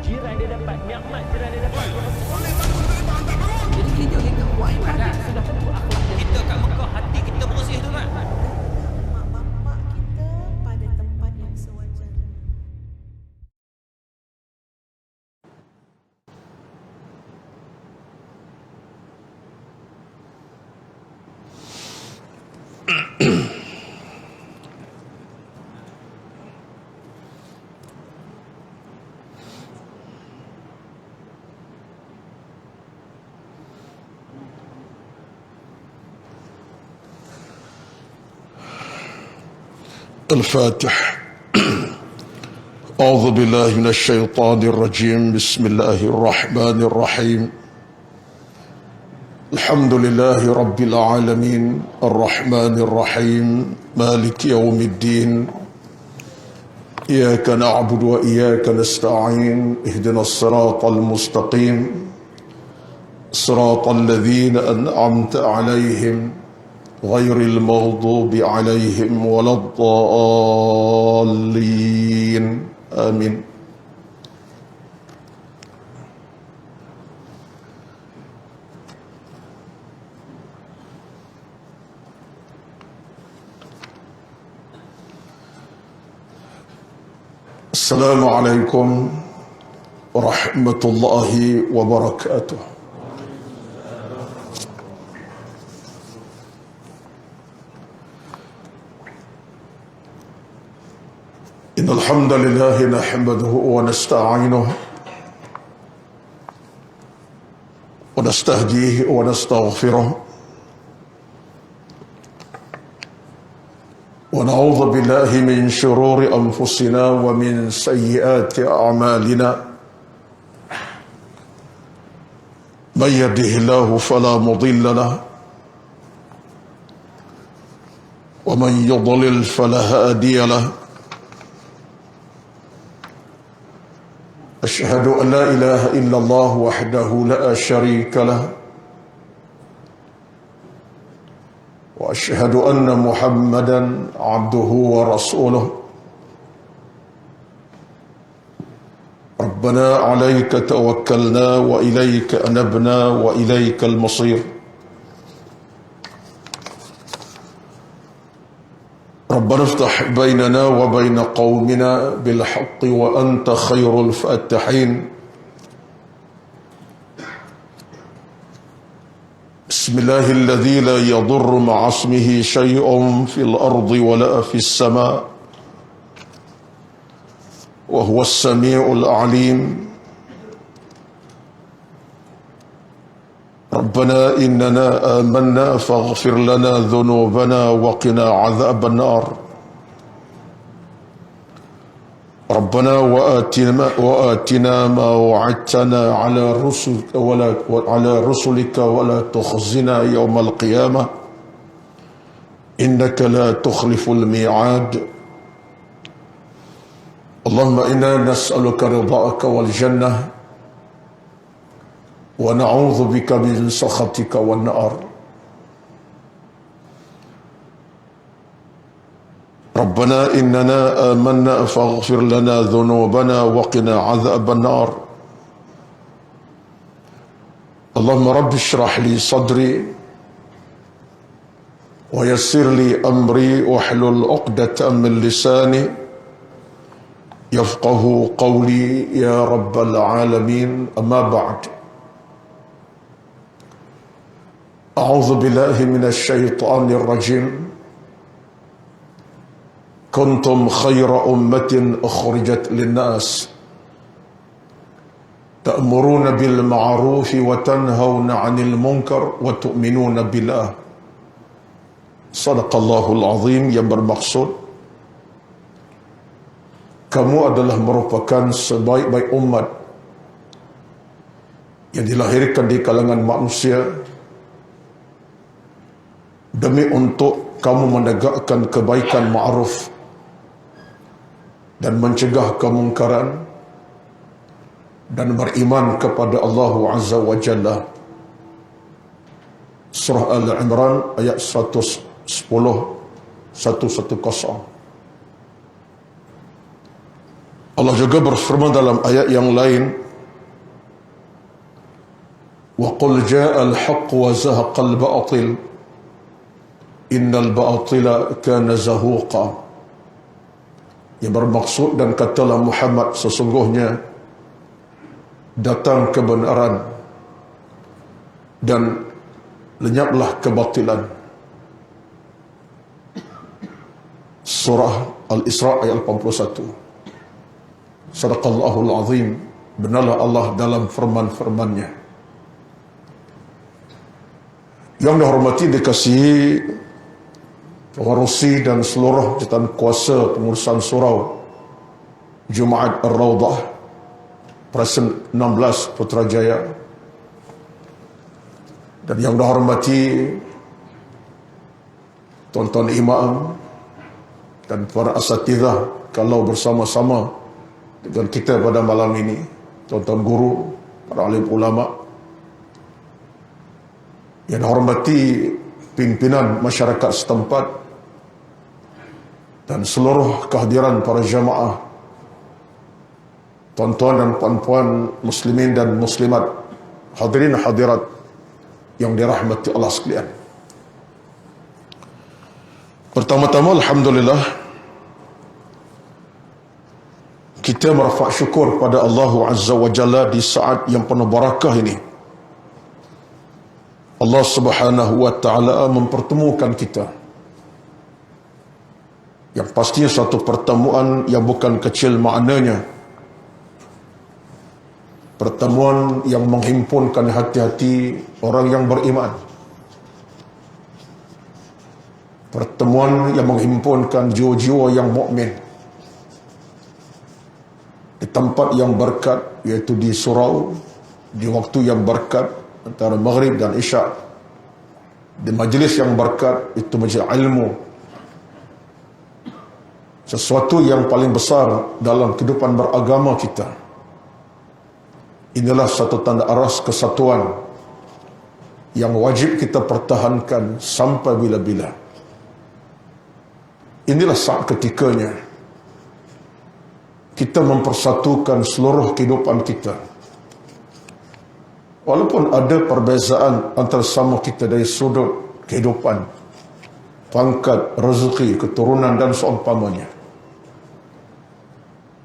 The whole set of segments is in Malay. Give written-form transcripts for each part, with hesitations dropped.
jiran dia dapat, nikmat jiran dia dapat. Jadi kita buat ibadat. Sudah tentu akhlak dia. Kita kat Mekah, hati kita bersih tu kan. Mak bapak kita pada tempat yang sewajarnya. الفاتح. أعوذ بالله من الشيطان الرجيم. بسم الله الرحمن الرحيم. الحمد لله رب العالمين الرحمن الرحيم مالك يوم الدين. إياك نعبد وإياك نستعين. اهدنا الصراط المستقيم صراط الذين أنعمت عليهم غير المغضوب عليهم ولا الضالين آمين. السلام عليكم ورحمة الله وبركاته. إن الحمد لله نحمده ونستعينه ونستهديه ونستغفره ونعوذ بالله من شرور أنفسنا ومن سيئات أعمالنا. من يهده الله فلا مضل له ومن يضلل فلا هادي له. أشهد أن لا إله إلا الله وحده لا شريك له وأشهد أن محمدا عبده ورسوله. ربنا عليك توكلنا وإليك أنبنا وإليك المصير. ربنا افتح بيننا وبين قومنا بالحق وأنت خير الفاتحين. بسم الله الذي لا يضر مع اسمه شيء في الأرض ولا في السماء وهو السميع العليم. ربنا إننا آمنا فاغفر لنا ذنوبنا وقنا عذاب النار. ربنا وآتنا ما وعدتنا على رسلك ولا تخزنا يوم القيامة إنك لا تخلف الميعاد. اللهم إنا نسألك رضاك والجنة ونعوذ بك من سخطك والنار. ربنا إننا آمنا فاغفر لنا ذنوبنا وقنا عذاب النار. اللهم رب اشرح لي صدري ويسر لي أمري واحلل عقدة من لساني يفقه قولي يا رب العالمين. أما بعد، أعوذ بالله من الشيطان الرجيم. كنتم خير أمة أخرجت للناس تأمرون بالمعروف وتنهون عن المنكر وتؤمنون بالله. صدق الله العظيم. Yang bermaksud, kamu adalah merupakan sebaik-baik umat yang dilahirkan di kalangan manusia demi untuk kamu menegakkan kebaikan ma'ruf dan mencegah kemungkaran dan beriman kepada Allah Azza wa Jalla. Surah Al-Imran ayat 110. Allah juga berfirman dalam ayat yang lain, wa qul ja'al haqq wa zahaqal batil innal batila kana zahuqa. Yang bermaksud, dan katalah Muhammad, sesungguhnya datang kebenaran dan lenyaplah kebatilan. Surah Al-Isra ayat 81. Sadaqallahul azim. Benarlah Allah dalam firman-firmannya. Yang dihormati, dikasihi pengerusi dan seluruh jawatan kuasa pengurusan surau Jumaat Ar-Rawdah Presiden 16 Putrajaya, dan yang dihormati tuan-tuan imam dan para asatidzah kalau bersama-sama dengan kita pada malam ini, tuan-tuan guru, para alim ulama, yang dihormati pimpinan masyarakat setempat dan seluruh kehadiran para jamaah, tuan-tuan dan puan-puan muslimin dan muslimat, hadirin hadirat yang dirahmati Allah sekalian. Pertama-tama, alhamdulillah, kita merafak syukur pada Allah Azza wa Jalla di saat yang penuh barakah ini. Allah Subhanahu wa Ta'ala mempertemukan kita, yang pastinya satu pertemuan yang bukan kecil maknanya, pertemuan yang menghimpunkan hati-hati orang yang beriman, pertemuan yang menghimpunkan jiwa-jiwa yang mukmin di tempat yang berkat, yaitu di surau, di waktu yang berkat antara maghrib dan isya, di majlis yang berkat, itu majlis ilmu, sesuatu yang paling besar dalam kehidupan beragama kita. Inilah satu tanda aras kesatuan yang wajib kita pertahankan sampai bila-bila. Inilah saat ketikanya kita mempersatukan seluruh kehidupan kita. Walaupun ada perbezaan antara sama kita dari sudut kehidupan, pangkat, rezeki, keturunan dan seumpamanya,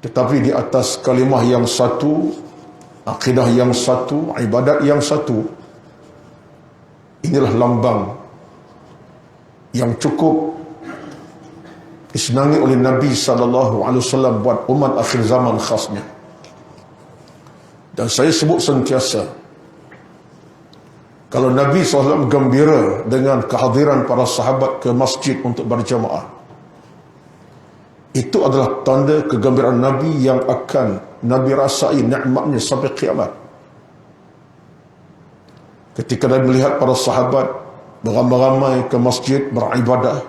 tetapi di atas kalimah yang satu, akidah yang satu, ibadat yang satu, inilah lambang yang cukup disenangi oleh Nabi SAW buat umat akhir zaman khasnya. Dan saya sebut sentiasa, kalau Nabi SAW gembira dengan kehadiran para sahabat ke masjid untuk berjamaah, itu adalah tanda kegembiraan Nabi yang akan Nabi rasai nikmatnya sampai kiamat. Ketika Nabi melihat para sahabat beramai-ramai ke masjid beribadah,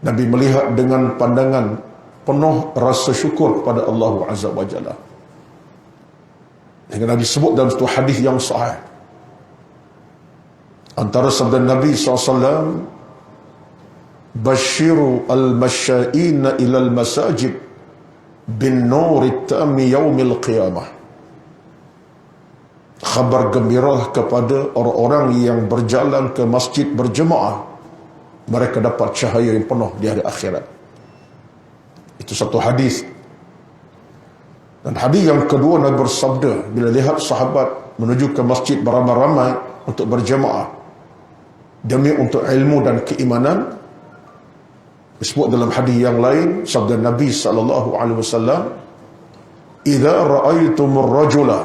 Nabi melihat dengan pandangan penuh rasa syukur kepada Allah Azza wa Jalla. Yang Nabi sebut dalam satu hadis yang sahih, antara sabda Nabi SAW, Bashiru al-masyaina ilal masajid bin nuri ta'mi yaumil qiyamah. Khabar gembira kepada orang-orang yang berjalan ke masjid berjemaah, mereka dapat cahaya yang penuh di hari akhirat. Itu satu hadis. Dan hadis yang kedua, Nabi bersabda bila lihat sahabat menuju ke masjid beramai-ramai untuk berjemaah demi untuk ilmu dan keimanan, disebut dalam hadis yang lain sabda Nabi SAW, "Idza ra'aitumur rajula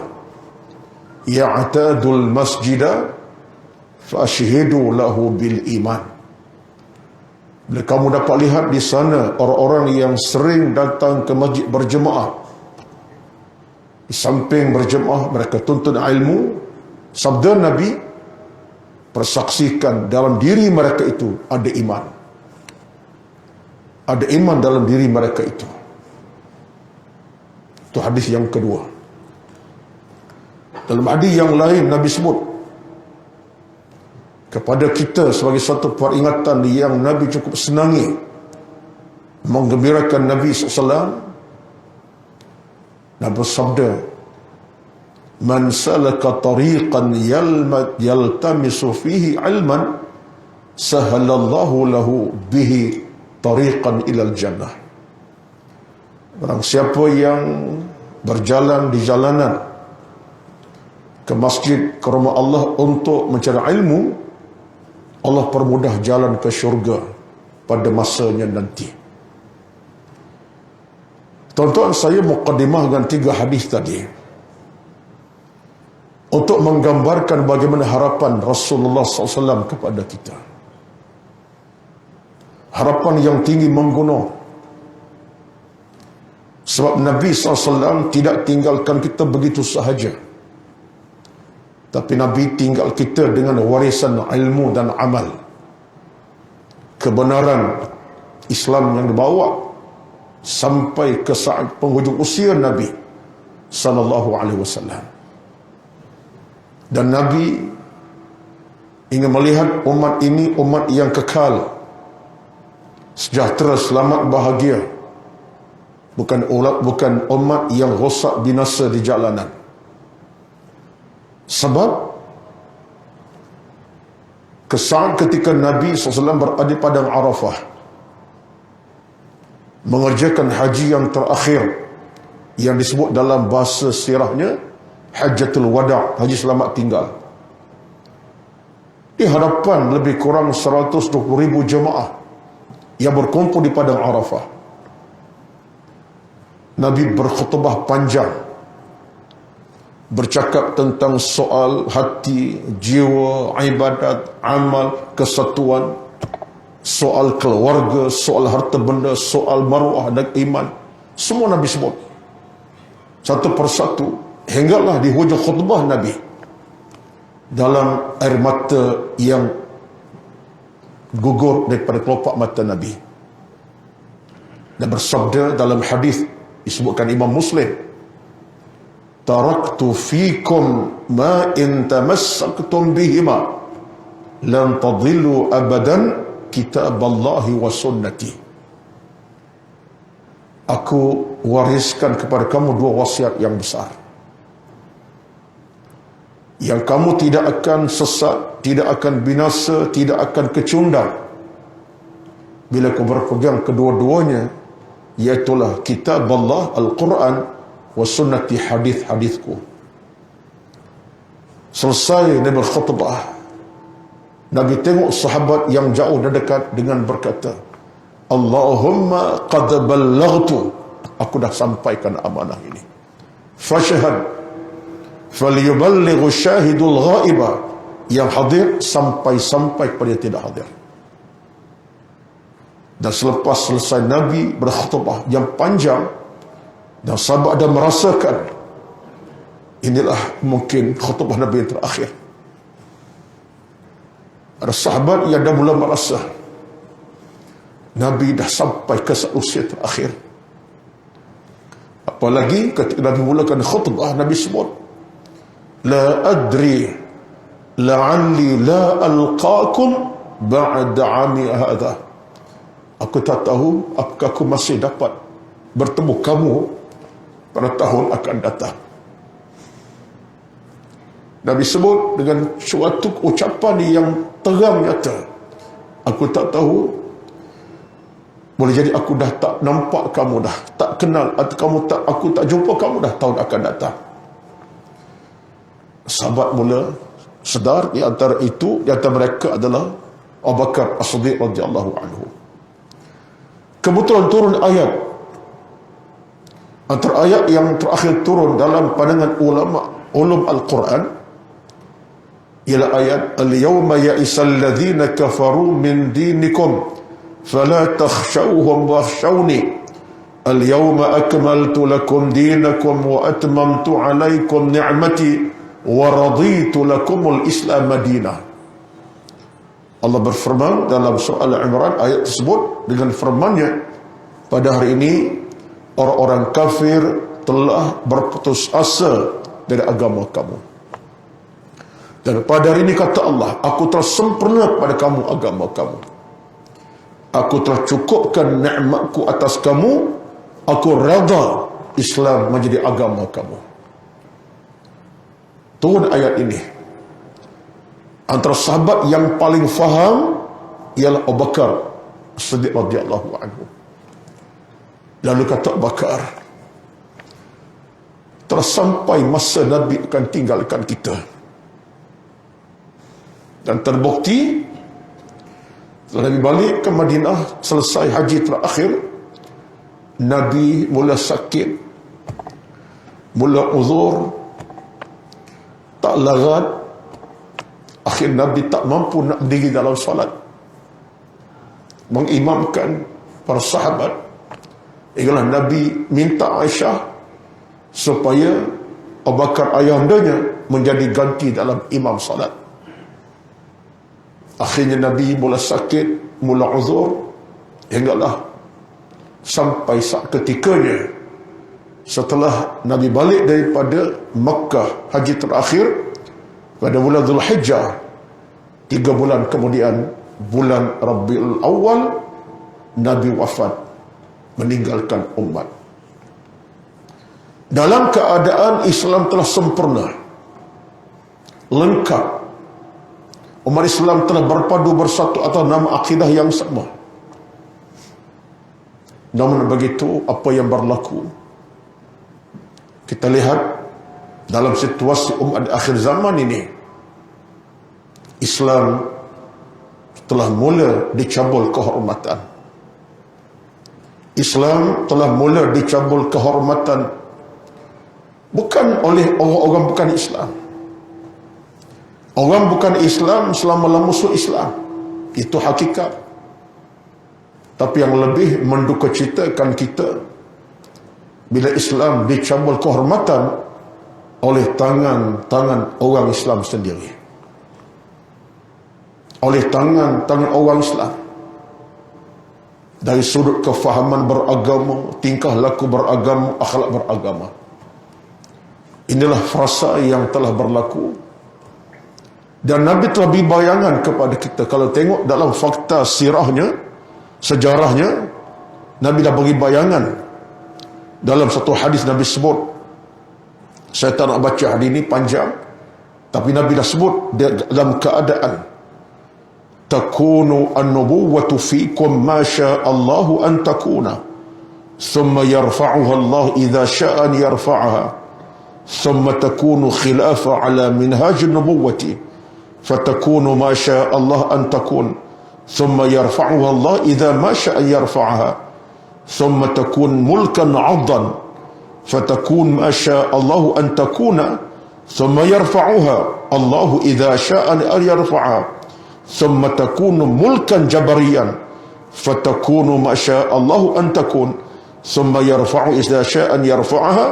ya'tadul masjida fashhidu lahu bil iman." Bila kamu dapat lihat di sana orang-orang yang sering datang ke masjid berjemaah, di samping berjemaah mereka tuntut ilmu, sabda Nabi, persaksikan dalam diri mereka itu ada iman. Ada iman dalam diri mereka itu. Itu hadis yang kedua. Dalam hadis yang lain Nabi sebut kepada kita sebagai satu peringatan yang Nabi cukup senangi, menggembirakan Nabi SAW, Dan bersabda, man salaka tariqan yaltamisu fihi ilman sahalallahu lahu bihi tariqan ilal jannah. Barang siapa yang berjalan di jalanan ke masjid, ke rumah Allah untuk mencari ilmu, Allah permudah jalan ke syurga pada masanya nanti. Tuan-tuan, saya muqaddimah dengan 3 hadis tadi untuk menggambarkan bagaimana harapan Rasulullah SAW kepada kita. Harapan yang tinggi menggunung. Sebab Nabi SAW tidak tinggalkan kita begitu sahaja. Tapi Nabi tinggal kita dengan warisan ilmu dan amal. Kebenaran Islam yang dibawa sampai ke saat penghujung usia Nabi SAW. Dan Nabi ingin melihat umat ini umat yang kekal, sejahtera, selamat, bahagia. Bukan umat yang rosak binasa di jalanan. Sebab kesaat ketika Nabi SAW berada di padang Arafah mengerjakan haji yang terakhir yang disebut dalam bahasa sirahnya Hajjatul Wada', haji selamat tinggal, di hadapan lebih kurang 120,000 jemaah yang berkumpul di padang Arafah. Nabi berkhutbah panjang, bercakap tentang soal hati, jiwa, ibadat, amal, kesatuan, soal keluarga, soal harta benda, soal maruah dan iman. Semua Nabi sebut satu persatu, hinggalah di hujung khutbah Nabi dalam air mata yang gugur daripada kelopak mata Nabi, dan bersabda dalam hadis disebutkan Imam Muslim, taraktu fikum ma in tamassaktum bihima lan tadillu abadan kitaballahi wa sunnati. Aku wariskan kepada kamu 2 wasiat yang besar, yang kamu tidak akan sesat, tidak akan binasa, tidak akan kecundang bila kamu berpegang kedua-duanya, iaitulah kitab Allah, Al-Quran, wa sunnati, hadis-hadisku. Selesai Nabi berkhutbah, Nabi tengok sahabat yang jauh dan dekat dengan berkata, Allahumma qad ballaghtu, aku dah sampaikan amanah ini. Fashhad falyuballighu syahidul ghaibah, yang hadir sampai kepada yang tidak hadir. Dan selepas selesai Nabi berkhutbah yang panjang, dan sahabat ada merasakan inilah mungkin khutbah Nabi yang terakhir. Ada sahabat yang dah mula merasa Nabi dah sampai ke usia terakhir. Apalagi ketika Nabi mulakan khutbah, Nabi sebut, la adri la'alli la alqakum ba'da 'ami hadha. Aku tak tahu apakah aku masih dapat bertemu kamu pada tahun akan datang. Nabi sebut dengan suatu ucapan yang terang nyata, aku tak tahu, boleh jadi aku dah tak nampak kamu, dah tak kenal, atau aku tak jumpa kamu dah tahun akan datang. Sahabat mula sedar di antara mereka adalah Abu Bakar As-Siddiq radhiyallahu anhu. Kebetulan turun ayat, antara ayat yang terakhir turun dalam pandangan ulum Al-Quran ialah ayat al-yawma ya'isal ladzina kafaru min dinikum fala takhshawhum wakhshawni al-yawma akmaltu lakum dinakum wa atmamtu alaikum ni'mati wa raditu lakumul Islam madinah. Allah berfirman dalam surah Al-Imran ayat tersebut dengan firman-Nya, pada hari ini orang-orang kafir telah berputus asa dari agama kamu. Dan pada hari ini kata Allah, aku telah sempurna pada kamu agama kamu. Aku telah cukupkan nikmatku atas kamu. Aku rada Islam menjadi agama kamu. Turun ayat ini. Antara sahabat yang paling faham ialah Abu Bakar Siddiq radhiyallahu anhu. Lalu kata Abu Bakar, telah sampai masa Nabi akan tinggalkan kita. Dan terbukti setelah Nabi balik ke Madinah, selesai haji terakhir, Nabi mula sakit, mula uzur, tak larat. Akhir Nabi tak mampu nak berdiri dalam solat, mengimamkan para sahabat. Itulah Nabi minta Aisyah supaya Abu Bakar ayahandanya menjadi ganti dalam imam solat. Akhirnya Nabi mula sakit, mula uzur, hinggalah sampai saat ketikanya setelah Nabi balik daripada Makkah haji terakhir pada bulan Zulhijjah, 3 bulan kemudian bulan Rabiul Awal, Nabi wafat, meninggalkan umat. Dalam keadaan Islam telah sempurna, lengkap, umat Islam telah berpadu bersatu atas nama akidah yang sama. Namun begitu, apa yang berlaku? Kita lihat dalam situasi umat akhir zaman ini, Islam telah mula dicabul kehormatan. Islam telah mula dicabul kehormatan bukan oleh orang-orang bukan Islam. Orang bukan Islam selama-lamanya musuh Islam. Itu hakikat. Tapi yang lebih mendukacitakan kita bila Islam dicabul kehormatan oleh tangan-tangan orang Islam sendiri. Oleh tangan-tangan orang Islam. Dari sudut kefahaman beragama, tingkah laku beragama, akhlak beragama. Inilah frasa yang telah berlaku. Dan Nabi telah beri bayangan kepada kita. Kalau tengok dalam fakta sirahnya, sejarahnya, Nabi dah beri bayangan. Dalam satu hadis Nabi sebut, saya tak nak baca hadis ini panjang, tapi Nabi dah sebut dalam keadaan takunu an-nubuwwatu fiikum ma syaa Allahu an takuna, thumma yarfa'uha Allah idza syaa an yarfa'aha, thumma takunu khilafa ala minhaj an-nubuwwati fatakunu ma syaa Allah an takun, thumma yarfa'uha Allah idza ma syaa an yarfa'aha, thumma takun mulkan 'addan fatakun ma syaa Allah an takuna, thumma yarfa'uha Allah idza syaa an yarfa'aha, thumma takunu mulkan jabariyan fatakunu ma syaa Allah an takun, thumma yarfa'u idza syaa an yarfa'aha,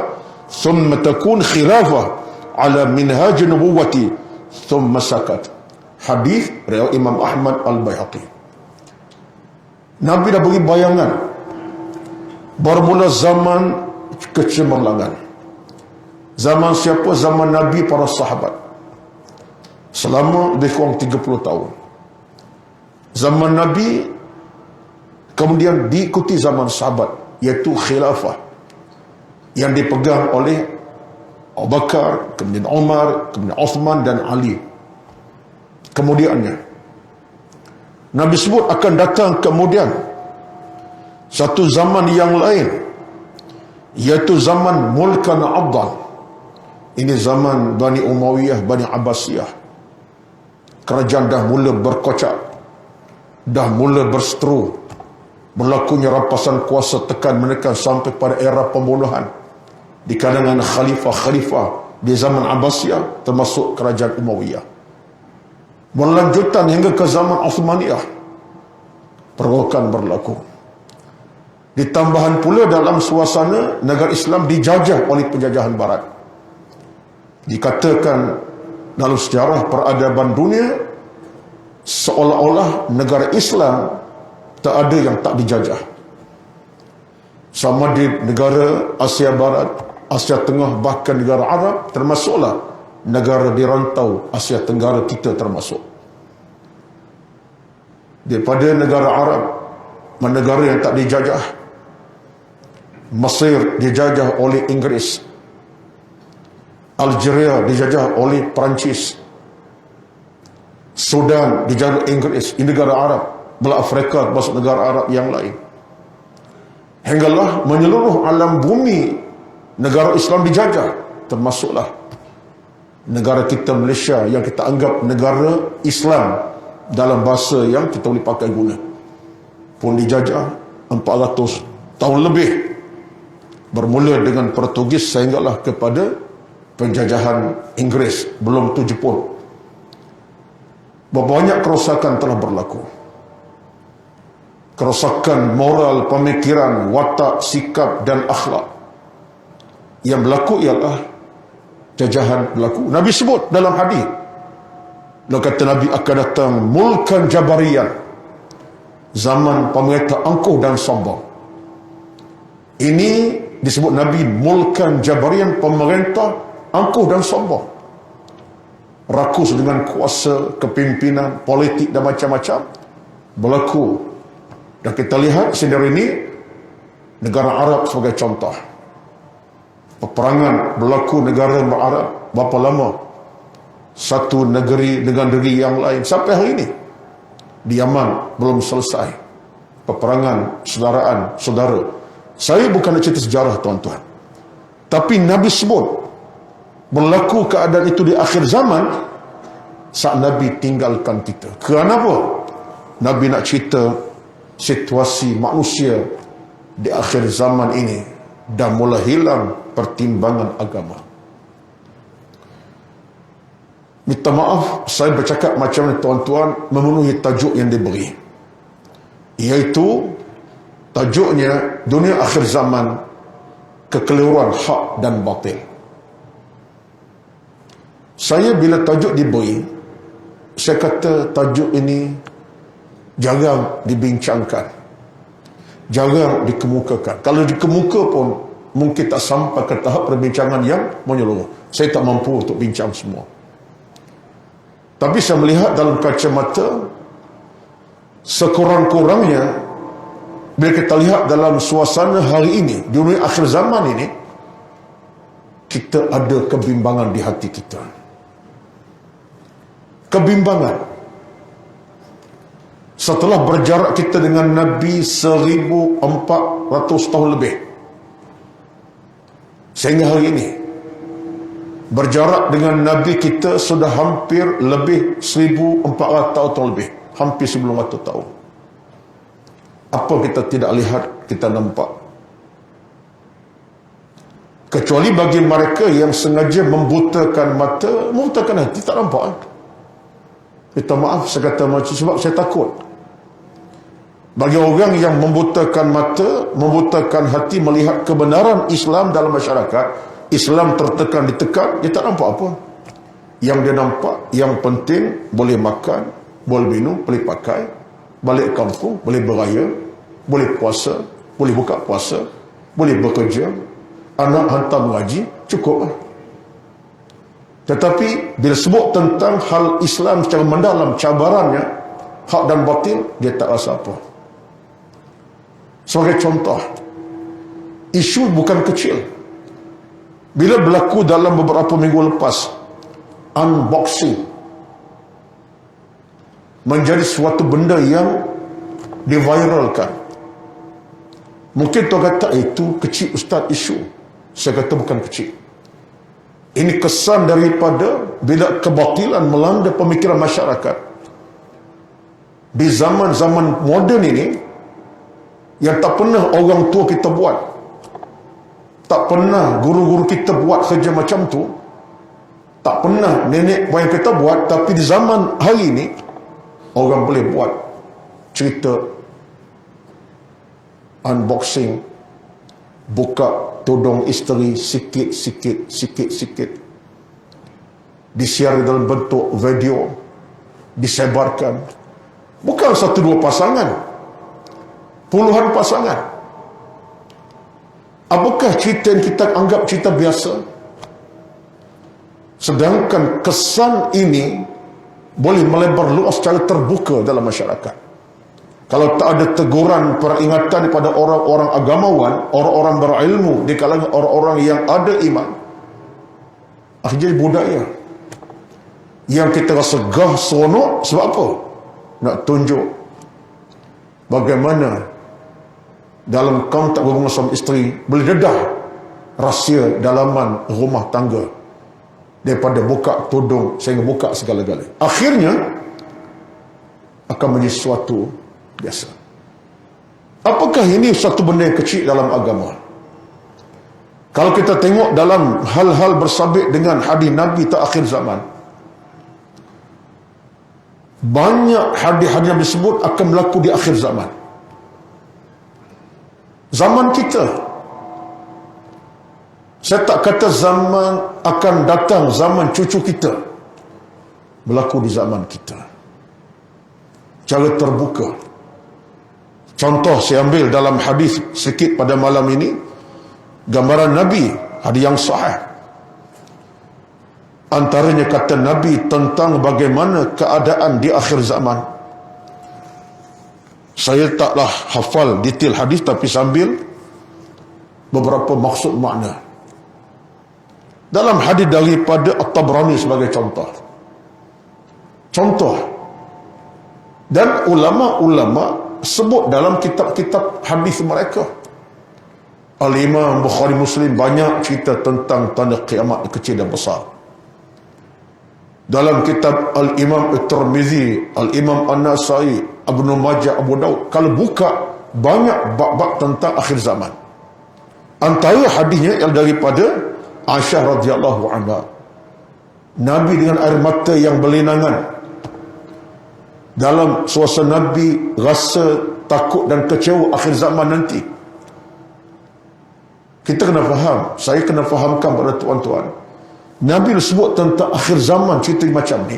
thumma takun khilafah ala minhaj nubuwati, thumma sakat. Hadis riwayat Imam Ahmad Al-Baihaqi. Nabi dah beri bayangan bermula zaman kecemerlangan. Zaman siapa? Zaman Nabi, para sahabat, selama lebih kurang 30 tahun. Zaman Nabi kemudian diikuti zaman sahabat, iaitu khilafah yang dipegang oleh Abu Bakar, kemudian Umar, kemudian Uthman dan Ali. Kemudiannya Nabi sebut akan datang kemudian satu zaman yang lain, iaitu zaman mulkan abdan. Ini zaman Bani Umayyah, Bani Abbasiyah. Kerajaan dah mula berkocak, dah mula berseteru, berlakunya rampasan kuasa tekan menekan sampai pada era pembunuhan di kalangan khalifah-khalifah di zaman Abbasiyah, termasuk kerajaan Umayyah. Berlanjutan hingga ke zaman Uthmaniyah, pergolakan berlaku. Ditambahan pula dalam suasana negara Islam dijajah oleh penjajahan Barat. Dikatakan dalam sejarah peradaban dunia, seolah-olah negara Islam tak ada yang tak dijajah. Sama di negara Asia Barat, Asia Tengah, bahkan negara Arab, termasuklah negara di rantau Asia Tenggara kita termasuk. Daripada negara Arab, negara yang tak dijajah, Mesir dijajah oleh Inggris, Algeria dijajah oleh Perancis, Sudan dijajah Inggris, di negara Arab, belah Afrika termasuk negara Arab yang lain. Hinggalah menyeluruh alam bumi negara Islam dijajah, termasuklah negara kita Malaysia yang kita anggap negara Islam dalam bahasa yang kita boleh pakai guna, pun dijajah 400 tahun lebih, bermula dengan Portugis sehinggalah kepada penjajahan Inggris. Belum tu Jepun. Banyak kerosakan telah berlaku, kerosakan moral, pemikiran, watak, sikap dan akhlak. Yang berlaku ialah jajahan berlaku. Nabi sebut dalam hadis, lalu kata Nabi, akan datang mulkan jabarian, zaman pemerintah angkuh dan sombong. Ini disebut Nabi mulkan jabarian, pemerintah angkuh dan sombong, rakus dengan kuasa, kepimpinan, politik dan macam-macam berlaku. Dan kita lihat sendiri ini negara Arab sebagai contoh. Peperangan berlaku negara Arab berapa lama, satu negeri dengan negeri yang lain, sampai hari ini di Yaman belum selesai peperangan saudara. Saya bukan nak cerita sejarah tuan-tuan, tapi Nabi sebut berlaku keadaan itu di akhir zaman saat Nabi tinggalkan kita. Kenapa? Nabi nak cerita situasi manusia di akhir zaman ini dah mula hilang pertimbangan agama. Minta maaf saya bercakap macam ni tuan-tuan, memenuhi tajuk yang diberi, iaitu tajuknya dunia akhir zaman, kekeliruan hak dan batil. Saya bila tajuk diberi, saya kata tajuk ini jarang dibincangkan, jarang dikemukakan. Kalau dikemuka pun mungkin tak sampai ke tahap perbincangan yang menyeluruh. Saya tak mampu untuk bincang semua. Tapi saya melihat dalam kacamata sekurang-kurangnya, bila kita lihat dalam suasana hari ini, dunia akhir zaman ini, kita ada kebimbangan di hati kita. Kebimbangan. Setelah berjarak kita dengan Nabi 1400 tahun lebih, sehingga hari ini berjarak dengan Nabi kita sudah hampir lebih 1400 tahun lebih, hampir 1900 tahun. Apa kita tidak lihat, kita nampak. Kecuali bagi mereka yang sengaja membutakan mata, membutakan hati, tak nampak. Minta maaf saya kata macam, sebab saya takut. Bagi orang yang membutakan mata, membutakan hati melihat kebenaran Islam dalam masyarakat, Islam tertekan, ditekan, dia tak nampak apa. Yang dia nampak, yang penting boleh makan, boleh minum, boleh pakai, balik kampung, boleh beraya, boleh puasa, boleh buka puasa, boleh bekerja, anak hantar mengaji, cukup. Tetapi bila sebut tentang hal Islam secara mendalam, cabarannya, hak dan batil, dia tak rasa apa. Sebagai contoh, isu bukan kecil. Bila berlaku dalam beberapa minggu lepas, unboxing menjadi suatu benda yang diviralkan. Mungkin tuan kata itu kecil ustaz isu. Saya kata bukan kecil. Ini kesan daripada bila kebatilan melanda pemikiran masyarakat. Di zaman-zaman moden ini, yang tak pernah orang tua kita buat, tak pernah guru-guru kita buat kerja macam tu, tak pernah nenek moyang kita buat, tapi di zaman hari ini orang boleh buat cerita unboxing, buka tudung isteri sikit-sikit, disiar dalam bentuk video, disebarkan. Bukan satu dua pasangan, puluhan pasangan. Apakah cerita yang kita anggap cerita biasa? Sedangkan kesan ini boleh melebar luas secara terbuka dalam masyarakat. kalau tak ada teguran peringatan kepada orang-orang agamawan, orang-orang berilmu di kalangan orang-orang yang ada iman, akhirnya budaya yang kita rasa gah seronok. Sebab apa? Nak tunjuk bagaimana dalam kontak hubungan suami isteri boleh dedah rahsia dalaman rumah tangga, daripada buka tudung sehingga buka segala-galanya. Akhirnya akan menjadi sesuatu biasa. Apakah ini satu benda yang kecil dalam agama? Kalau kita tengok dalam hal-hal bersabit dengan hadis Nabi terakhir zaman, banyak hadis-hadis yang disebut akan berlaku di akhir zaman. Zaman kita, saya tak kata zaman akan datang, zaman cucu kita, berlaku di zaman kita. Cara terbuka. Contoh saya ambil dalam hadis sikit pada malam ini, gambaran Nabi, hadis yang sahih. Antaranya kata Nabi tentang bagaimana keadaan di akhir zaman. Saya taklah hafal detail hadis, tapi sambil beberapa maksud makna. Dalam hadis daripada At-Tabrani sebagai contoh. Dan ulama-ulama sebut dalam kitab-kitab hadis mereka. Al-Imam Bukhari Muslim banyak cerita tentang tanda kiamat kecil dan besar. Dalam kitab Al-Imam At-Tirmizi, Al-Imam An-Nasai, Ibnu Majah, Abu Daud, kalau buka banyak bab-bab tentang akhir zaman. Antara hadisnya yang daripada Aisyah radhiyallahu anha. Nabi dengan air mata yang berlinangan. Dalam suasana Nabi rasa takut dan kecewa akhir zaman nanti. Kita kena faham, saya kena fahamkan pada tuan-tuan, Nabi sebut tentang akhir zaman cerita macam ni.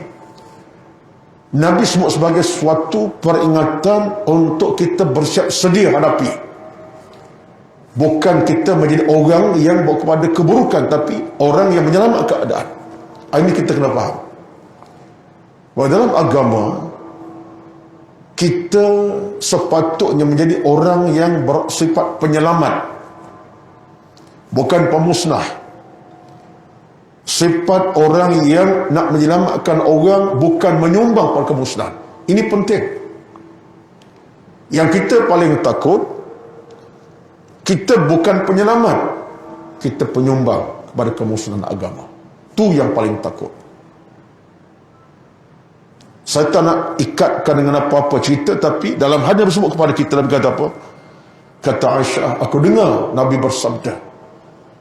Nabi sebut sebagai suatu peringatan untuk kita bersiap sedia hadapi. Bukan kita menjadi orang yang bawa kepada keburukan, tapi orang yang menyelamatkan keadaan. Ini kita kena faham. Bahawa dalam agama, kita sepatutnya menjadi orang yang bersifat penyelamat, bukan pemusnah. Sifat orang yang nak menyelamatkan orang, bukan menyumbang pada kemusnahan. Ini penting. Yang kita paling takut, kita bukan penyelamat, kita penyumbang kepada kemusnahan agama. Itu yang paling takut. Saya tak nak ikatkan dengan apa-apa cerita, tapi dalam hadis tersebut kepada kita, Nabi kata apa? Kata Aisyah, aku dengar Nabi bersabda,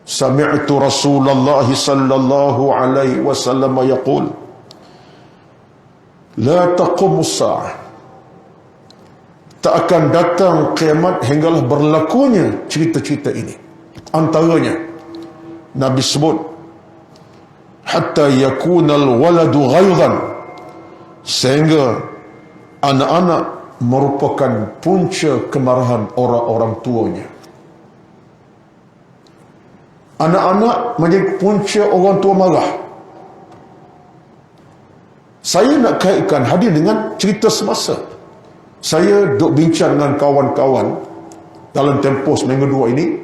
sami'tu Rasulullah sallallahu alaihi wasallam yaqul, la taqumus sa'ah, tak akan datang kiamat hinggalah berlakunya cerita-cerita ini. Antaranya Nabi sebut, hatta yakunal waladu ghaydan, sehingga anak-anak merupakan punca kemarahan orang-orang tuanya. Anak-anak menjadi punca orang tua marah. Saya nak kaitkan hadis dengan cerita semasa. Saya duk bincang dengan kawan-kawan dalam tempoh seminggu dua ini.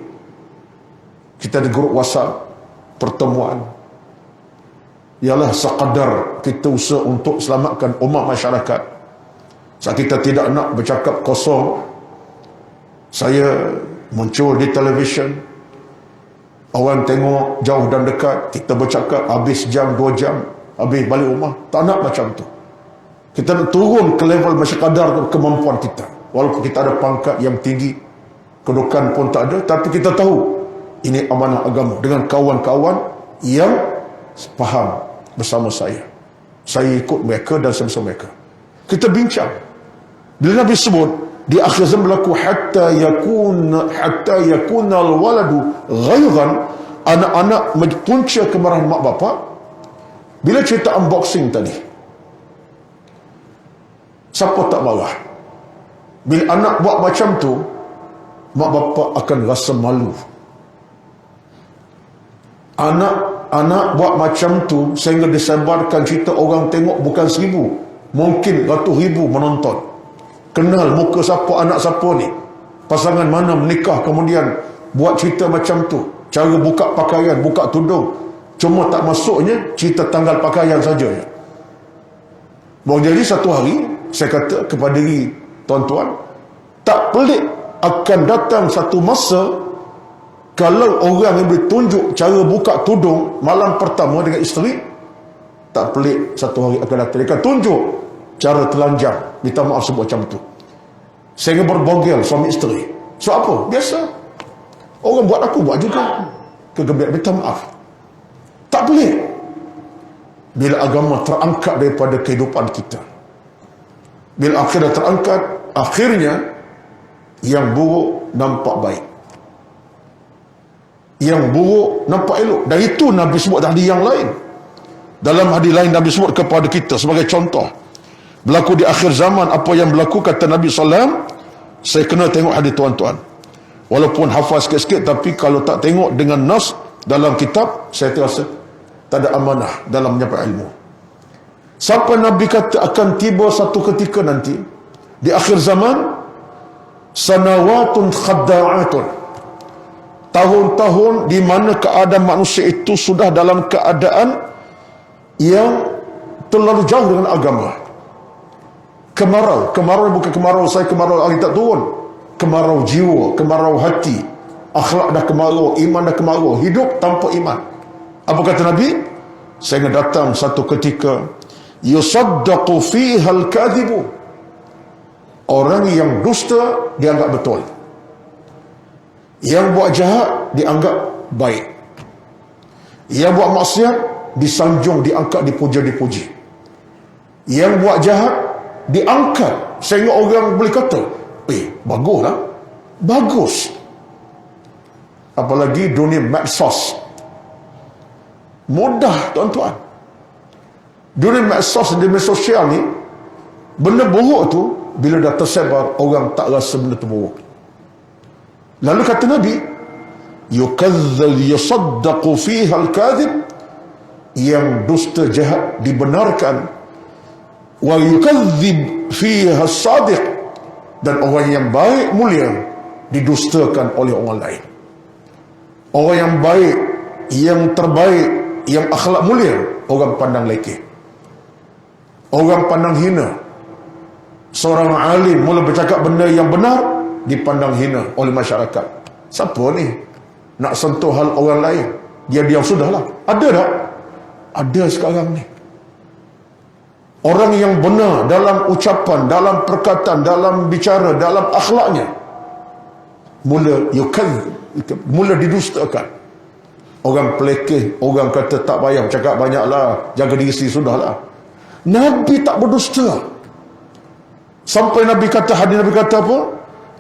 Kita ada grup WhatsApp pertemuan. Ialah sekadar kita usaha untuk selamatkan umat masyarakat. Saat kita tidak nak bercakap kosong, saya muncul di televisyen, orang tengok jauh dan dekat, kita bercakap habis jam 2 jam, habis balik rumah. Tak nak macam tu. Kita nak turun ke level sekadar kemampuan kita. Walaupun kita ada pangkat yang tinggi, kedudukan pun tak ada, tapi kita tahu ini amanah agama dengan kawan-kawan yang faham bersama saya. Saya ikut mereka dan saya bersama mereka. Kita bincang. Bila Nabi sebut di akhir zaman berlaku hatta yakuna al-waladu ghayran, anak-anak punca kemarahan mak bapak. Bila cerita unboxing tadi, siapa tak marah? Bila anak buat macam tu, mak bapak akan rasa malu. Anak buat macam tu sehingga disebarkan cerita, orang tengok bukan 1000, mungkin ratus ribu menonton. kenal muka siapa, anak siapa ni, pasangan mana menikah, kemudian buat cerita macam tu, cara buka pakaian, buka tudung, cuma tak masuknya cerita tanggal pakaian saja. Jadi satu hari saya kata kepada diri tuan-tuan, tak pelik akan datang satu masa kalau orang yang boleh tunjuk cara buka tudung malam pertama dengan isteri, tak pelik satu hari akan datang dia akan tunjuk cara telanjang, minta maaf sebut macam tu, sehingga berbogel suami isteri. So apa? Biasa, orang buat aku buat juga, kegembiraan, minta maaf. Tak pelik bila agama terangkat daripada kehidupan kita. Bila akhirnya terangkat, akhirnya yang buruk nampak baik, yang buruk nampak elok. Dan itu Nabi sebut dalam hadis yang lain. Dalam hadis lain Nabi sebut kepada kita sebagai contoh, berlaku di akhir zaman apa yang berlaku, kata Nabi SAW, saya kena tengok hadis tuan-tuan, walaupun hafaz sikit-sikit, tapi kalau tak tengok dengan nas dalam kitab, saya terasa tak ada amanah dalam menyampaikan ilmu. Sampai Nabi kata akan tiba satu ketika nanti di akhir zaman, sanawatun khadda'atun, tahun-tahun di mana keadaan manusia itu sudah dalam keadaan yang terlalu jauh dengan agama. Kemarau bukan kemarau saya, kemarau angin tak turun, kemarau jiwa, kemarau hati, akhlak dah kemarau, iman dah kemarau, hidup tanpa iman. Apa kata Nabi? Sehingga datang satu ketika yusaddaqu fiha al-kadhibu, orang yang dusta dianggap betul, yang buat jahat dianggap baik, yang buat maksiat disanjung, diangkat, dipuja-dipuji, yang buat jahat diangkat sehingga orang boleh kata, baguslah, bagus. Apalagi dunia medsos, mudah tuan-tuan. Dunia medsos, dunia sosial ni, benda buruk tu bila dah tersebar, orang tak rasa benda tu buruk. Lalu kata Nabi, yusaddaqu fiha al-kadhib, yang dusta jahat dibenarkan, wa yukadzib fiha as-sadiq, dan orang yang baik mulia didustakan oleh orang lain. Orang yang baik, yang terbaik, yang akhlak mulia, orang pandang lekeh, orang pandang hina. Seorang alim mula bercakap benda yang benar, dipandang hina oleh masyarakat. Siapa ni nak sentuh hal orang lain? Dia diam sudahlah. Ada tak? Ada sekarang ni. Orang yang benar dalam ucapan, dalam perkataan, dalam bicara, dalam akhlaknya, mula didustakan. Orang pelekeh, orang kata tak payah cakap banyaklah, jaga diri sendiri sudahlah. Nabi tak berdusta. Sampai Nabi kata, hadis Nabi kata apa?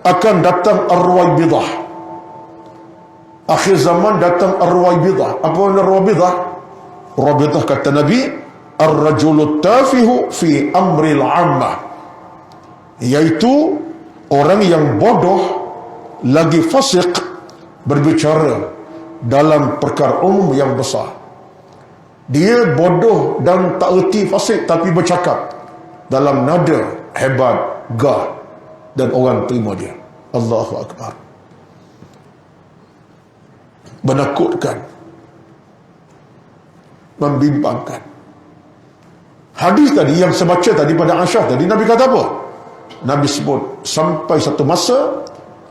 Akan datang ar-ruwaibidah. Akhir zaman datang ar-ruwaibidah. Apa makna ar-ruwaibidah? Ruwaibidah kata Nabi, ar-rajulu tafihu fi amril ammah, iaitu orang yang bodoh lagi fasik berbicara dalam perkara umum yang besar. Dia bodoh dan tak erti fasik, tapi bercakap dalam nada hebat, gah, dan orang terima dia. Allahu Akbar. Menakutkan, membimbangkan. Hadis tadi yang saya baca tadi pada Aisyah tadi, Nabi kata apa? Nabi sebut sampai satu masa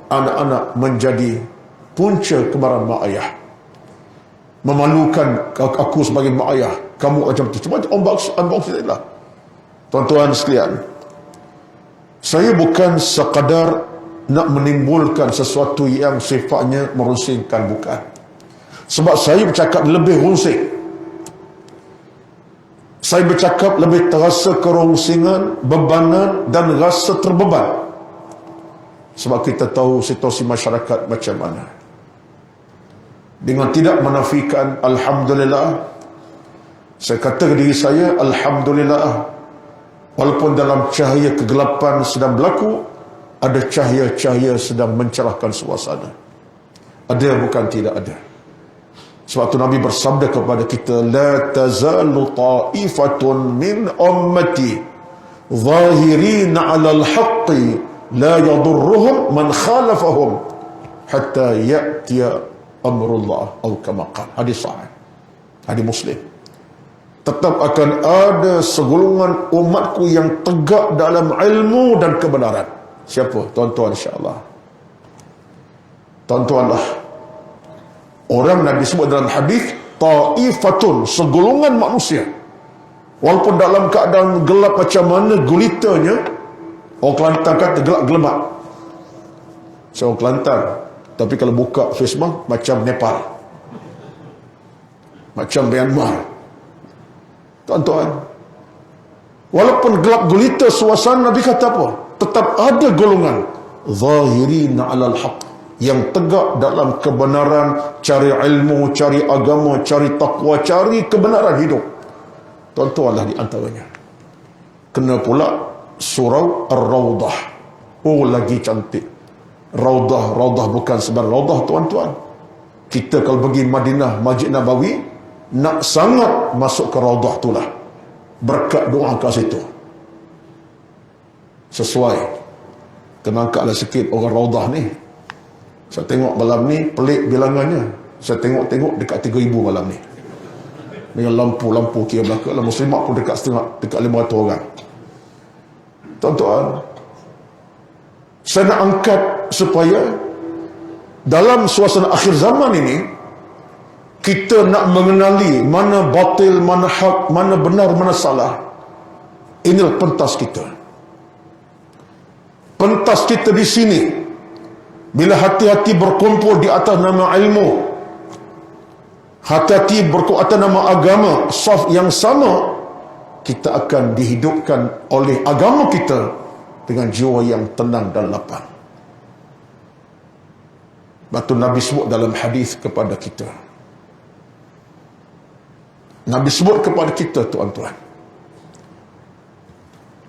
anak-anak menjadi punca kemarahan mak ayah, memalukan aku sebagai mak ayah, kamu macam tu. Cuma unboxing lah. Tuan-tuan sekalian, saya bukan sekadar nak menimbulkan sesuatu yang sifatnya merusingkan, bukan. Sebab saya bercakap lebih rusing, saya bercakap lebih terasa kerusingan, bebanan dan rasa terbeban. Sebab kita tahu situasi masyarakat macam mana. Dengan tidak menafikan, alhamdulillah, saya kata ke diri saya, alhamdulillah, walaupun dalam cahaya kegelapan sedang berlaku, ada cahaya-cahaya sedang mencerahkan suasana. Ada bukan tidak ada. Sebab tu Nabi bersabda kepada kita, la tazalu ta'ifatun min ummati zahirina 'alal haqqi la yadurruhum man khalafahum hatta ya'tiya amrullah atau kama qala. Hadis sahih, hadis Muslim. Tetap akan ada segolongan umatku yang tegak dalam ilmu dan kebenaran. Siapa? Tuan-tuan, insya-Allah. Tuan-tuanlah orang Nabi sebut dalam hadis taifatun, segolongan manusia, walaupun dalam keadaan gelap macam mana gulitanya. Orang Kelantan kata gelap gelemak. Saya orang Kelantan, tapi kalau buka Facebook macam Nepal, macam Myanmar. Tuan-tuan, walaupun gelap gulita suasana, Nabi kata apa? Tetap ada golongan zahirina 'alal haqq, yang tegak dalam kebenaran, cari ilmu, cari agama, cari takwa, cari kebenaran hidup. Tuan-tuanlah di antaranya. Kena pula surau Ar-Rawdah. Oh, lagi cantik. Rawdah bukan sebarang rawdah, tuan-tuan. Kita kalau pergi Madinah, Masjid Nabawi, nak sangat masuk ke rawdah itulah. Berkat doa kat situ. Sesuai. Kena angkatlah sikit orang rawdah ni. Saya tengok malam ni pelik bilangannya. Saya tengok dekat 3,000 malam ni. Dengan lampu-lampu kira belakang. Muslimat pun dekat setengah, dekat 500 orang. Tuan-tuan, saya nak angkat supaya dalam suasana akhir zaman ini, kita nak mengenali mana batil, mana hak, mana benar, mana salah. Inilah pentas kita. Pentas kita di sini, bila hati-hati berkumpul di atas nama ilmu, hati-hati berkumpul atas nama agama, saf yang sama, kita akan dihidupkan oleh agama kita dengan jiwa yang tenang dan lapang. Batu Nabi sebut dalam hadis kepada kita. Nabi sebut kepada kita, tuan-tuan,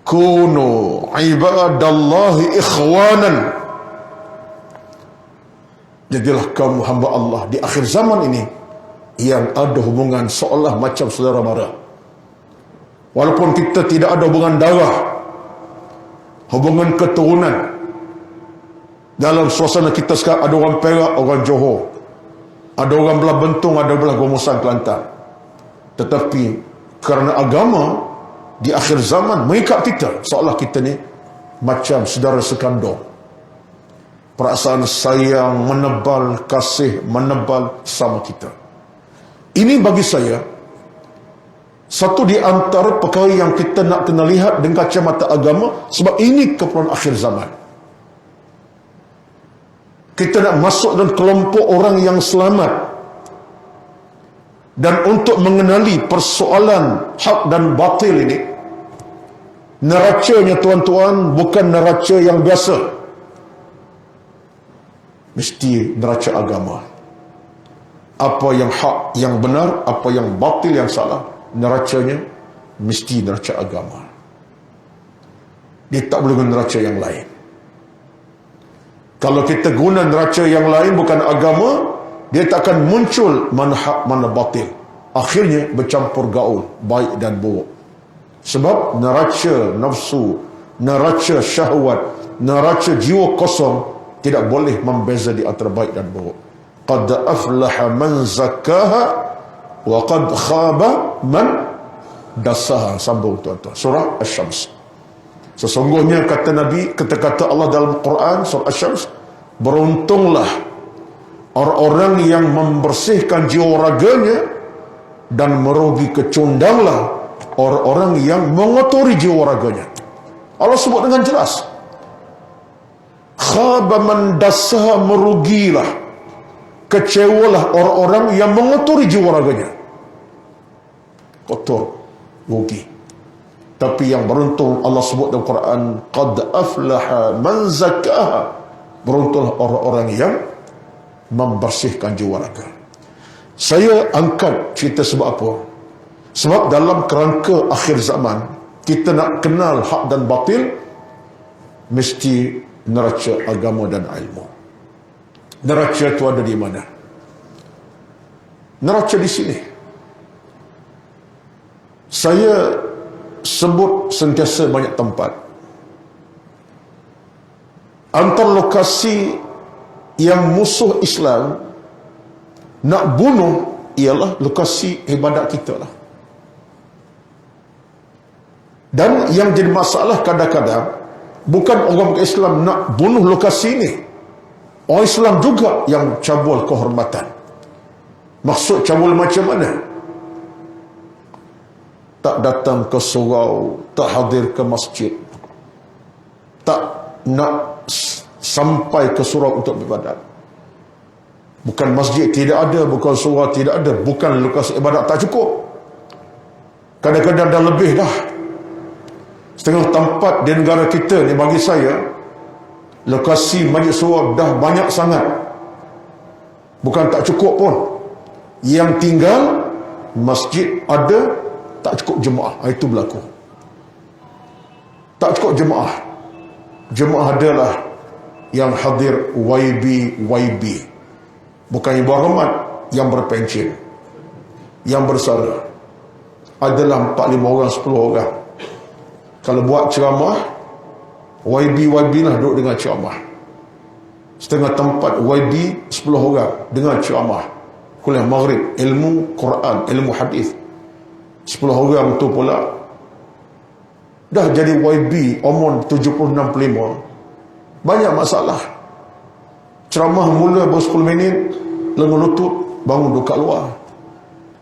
kunu ibadallahi ikhwanan. Jadilah kamu hamba Allah di akhir zaman ini yang ada hubungan seolah macam saudara mara. Walaupun kita tidak ada hubungan darah, hubungan keturunan. Dalam suasana kita sekarang ada orang Perak, orang Johor, ada orang belah Bentung, ada belah Gomosan, Kelantan. Tetapi kerana agama di akhir zaman mengikat kita, seolah kita ni macam saudara sekandung. Perasaan sayang menebal, kasih menebal sama kita. Ini bagi saya satu di antara perkara yang kita nak kena lihat dengan kacamata agama, sebab ini keperluan akhir zaman. Kita nak masuk dalam kelompok orang yang selamat. Dan untuk mengenali persoalan hak dan batil ini, neracanya, tuan-tuan, bukan neraca yang biasa. Mesti neraca agama. Apa yang hak, yang benar, apa yang batil, yang salah, neracanya mesti neraca agama. Dia tak boleh guna neraca yang lain. Kalau kita guna neraca yang lain bukan agama, dia tak akan muncul mana hak, mana batil. Akhirnya bercampur gaul, baik dan buruk. Sebab neraca nafsu, neraca syahwat, neraca jiwa kosong tidak boleh membeza di antara baik dan buruk. Qad aflaha man zakkaha wa qad khaba man dassaha. Sambung, tuan-tuan. Surah Asy-Syams. Sesungguhnya kata Nabi, kata-kata Allah dalam Quran, surah Asy-Syams, beruntunglah orang-orang yang membersihkan jiwa raganya, dan merugi kecundanglah orang-orang yang mengotori jiwa raganya. Allah sebut dengan jelas. Khaba man dassaha, merugilah, kecewalah orang-orang yang mengotori jiwa raganya. Kotor, rugi. Tapi yang beruntung Allah sebut dalam Quran, qad aflaha man zakkaha, beruntunglah orang-orang yang membersihkan jiwa raga. Saya angkat cerita sebab apa? Sebab dalam kerangka akhir zaman, kita nak kenal hak dan batil, mesti neraca agama dan ilmu. Neraca itu ada di mana? Neraca di sini. Saya sebut sentiasa banyak tempat. Antara lokasi yang musuh Islam nak bunuh ialah lokasi ibadat kita lah. Dan yang jadi masalah kadang-kadang bukan orang Islam nak bunuh lokasi ini, orang Islam juga yang cabul kehormatan. Maksud cabul macam mana? Tak datang ke surau, tak hadir ke masjid, tak nak sampai ke surau untuk beribadat. Bukan masjid tidak ada, bukan surau tidak ada, bukan lokasi ibadat tak cukup. Kadang-kadang dah lebih dah. Setengah tempat di negara kita ni bagi saya, lokasi majlis surau dah banyak sangat. Bukan tak cukup pun. Yang tinggal masjid ada, tak cukup jemaah. Itu berlaku. Tak cukup jemaah. Jemaah adalah yang hadir YB. Bukan ibu Rahmat yang berpencin, yang bersara. Adalah 4-5 orang, 10 orang. Kalau buat ceramah, YB lah duduk dengan ceramah. Setengah tempat YB 10 orang dengan ceramah. Kuliah maghrib, ilmu Quran, ilmu hadis. 10 orang tu pula dah jadi YB umur 70-65. Banyak masalah. Ceramah mula baru 10 minit, lengan lutut, bangun duduk kat luar.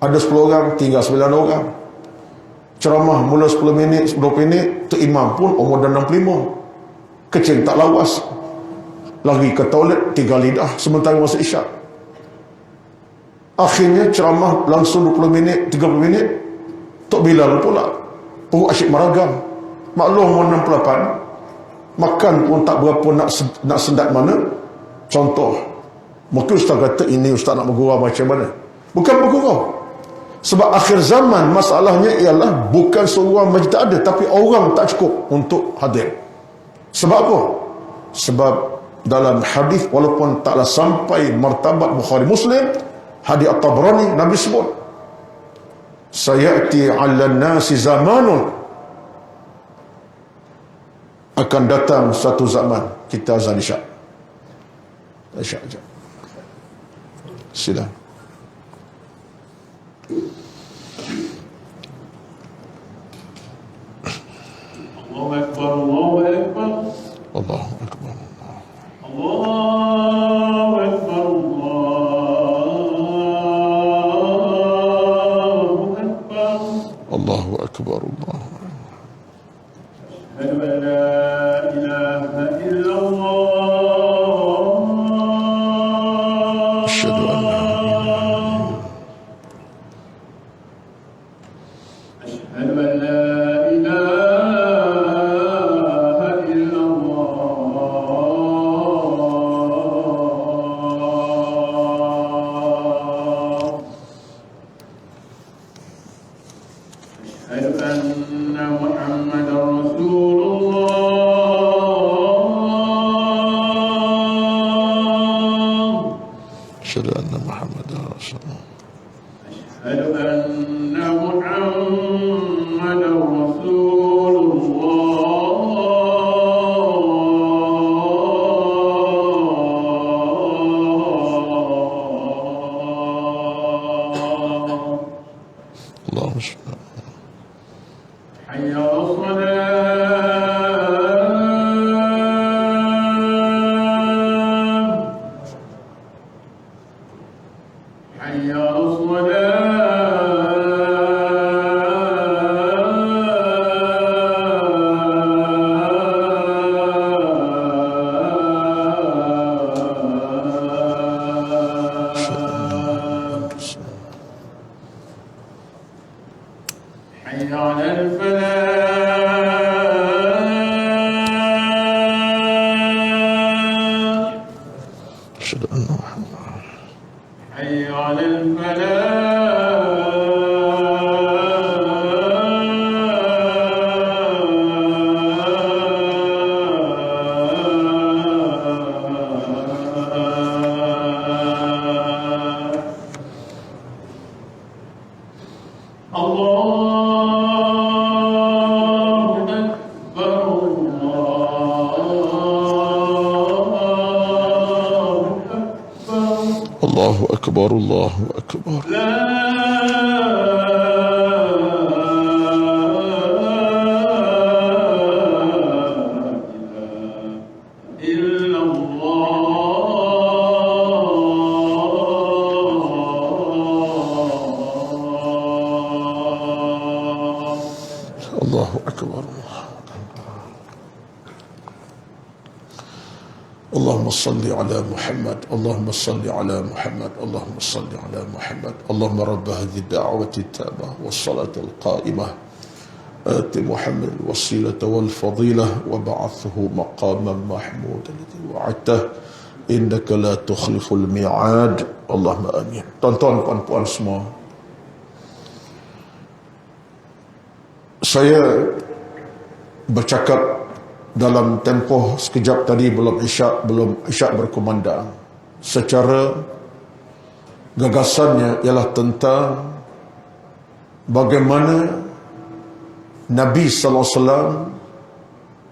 Ada 10 orang, tinggal 9 orang. Ceramah mula 10 minit, 20 minit, tu imam pun umur dah 65. Kecil tak lawas. Lari ke toilet, 3 lidah sementara masa isyak. Akhirnya ceramah langsung 20 minit, 30 minit. Tok Bilal pula. Perut asyik meragam. Maklum umur 68. Makan pun tak berapa nak sendat mana. Contoh, mungkin ustaz kata ini ustaz nak bergurau macam mana. Bukan bergurau. Sebab akhir zaman masalahnya ialah bukan seorang majlis tak ada, tapi orang tak cukup untuk hadir. Sebab apa? Sebab dalam hadis walaupun taklah sampai martabat Bukhari Muslim, hadis At-Tabrani, Nabi sebut, sayati 'alan nasi zamanun, akan datang satu zaman. Kita azan isyak. Isyak. Sila. Allahu Akbar, Allahu Akbar. Allahu Akbar. Allahu Akbar, Allahu Akbar. Allahu Akbar. Allah. Asyhadu an la ilaha illallah. Asyhadu an la Asyhadu an la ilaha أشهد أن محمدا رسول الله. أشهد أن محمدا رسول الله. اللهم صل حي على الصلاة. حي على حي على الفلاح. أشهد أن محمدا حي على الفلاح. الله Allahu Akbar, Allahu Akbar. Allahu Akbar. Allahumma salli ala Muhammad, Allahumma salli ala Muhammad, Allahumma salli ala Muhammad. Allahumma rabb hadhihi ad-da'wati at-tammah was-salati al-qa'imah ati Muhammad al-wasilata wal-fadilah wa ba'athuhu maqaman mahmudan alladhi wa'adtah innaka la tukhliful mi'ad. Allahumma amin. Tuan-tuan, puan-puan semua, saya bercakap dalam tempoh sekejap tadi belum isyak berkumandang. Secara gagasannya ialah tentang bagaimana Nabi sallallahu alaihi wasallam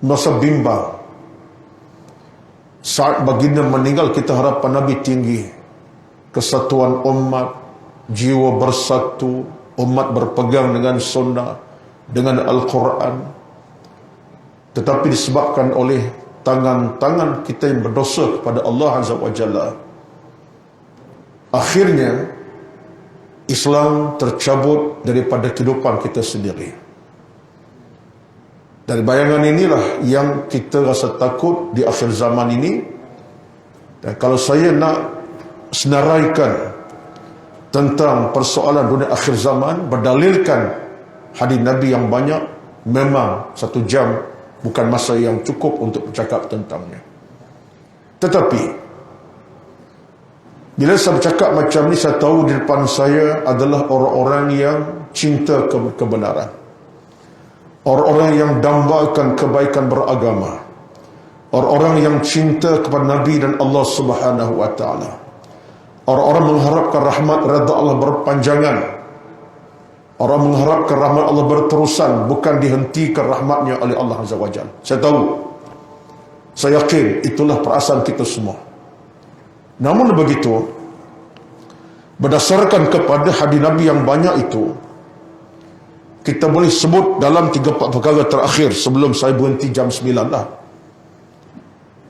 masa bimbang saat baginda meninggal. Kita harapan Nabi tinggi, kesatuan umat, jiwa bersatu, umat berpegang dengan sunnah, dengan Al-Quran. Tetapi disebabkan oleh tangan-tangan kita yang berdosa kepada Allah Azza wa Jalla, akhirnya Islam tercabut daripada kehidupan kita sendiri. Dari bayangan inilah yang kita rasa takut di akhir zaman ini. Dan kalau saya nak senaraikan tentang persoalan dunia akhir zaman, berdalilkan hadis Nabi yang banyak, memang 1 jam bukan masa yang cukup untuk bercakap tentangnya. Tetapi bila saya bercakap macam ni, saya tahu di depan saya adalah orang-orang yang cinta kebenaran, orang-orang yang dambakan kebaikan beragama, orang-orang yang cinta kepada Nabi dan Allah Subhanahu wa taala, orang-orang mengharapkan rahmat redha Allah berpanjangan, orang mengharapkan rahmat Allah berterusan, bukan dihentikan rahmatnya oleh Allah Azza wa Jalla. Saya tahu, saya yakin itulah perasaan kita semua. Namun begitu, berdasarkan kepada hadis Nabi yang banyak itu, kita boleh sebut dalam 3-4 perkara terakhir sebelum saya berhenti jam 9 lah.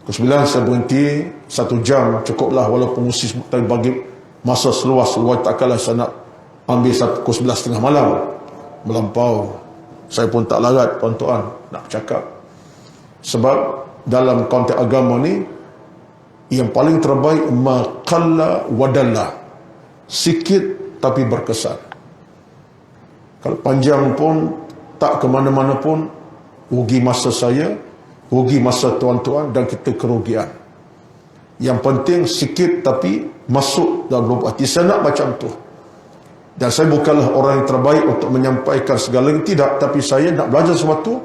Pukul 9 saya berhenti, 1 jam cukuplah, walaupun mesti bagi masa seluas-luas, takkanlah saya nak ambil pukul 11.30 malam, melampau. Saya pun tak larat, tuan-tuan, nak bercakap. Sebab dalam konteks agama ni, yang paling terbaik maqalla wadalla, sikit tapi berkesan. Kalau panjang pun tak ke mana-mana pun, rugi masa saya, rugi masa tuan-tuan, dan kita kerugian. Yang penting sikit tapi masuk dalam lubuk hati. Saya nak macam tu. Dan saya bukanlah orang yang terbaik untuk menyampaikan segalanya, tidak. Tapi saya nak belajar sesuatu,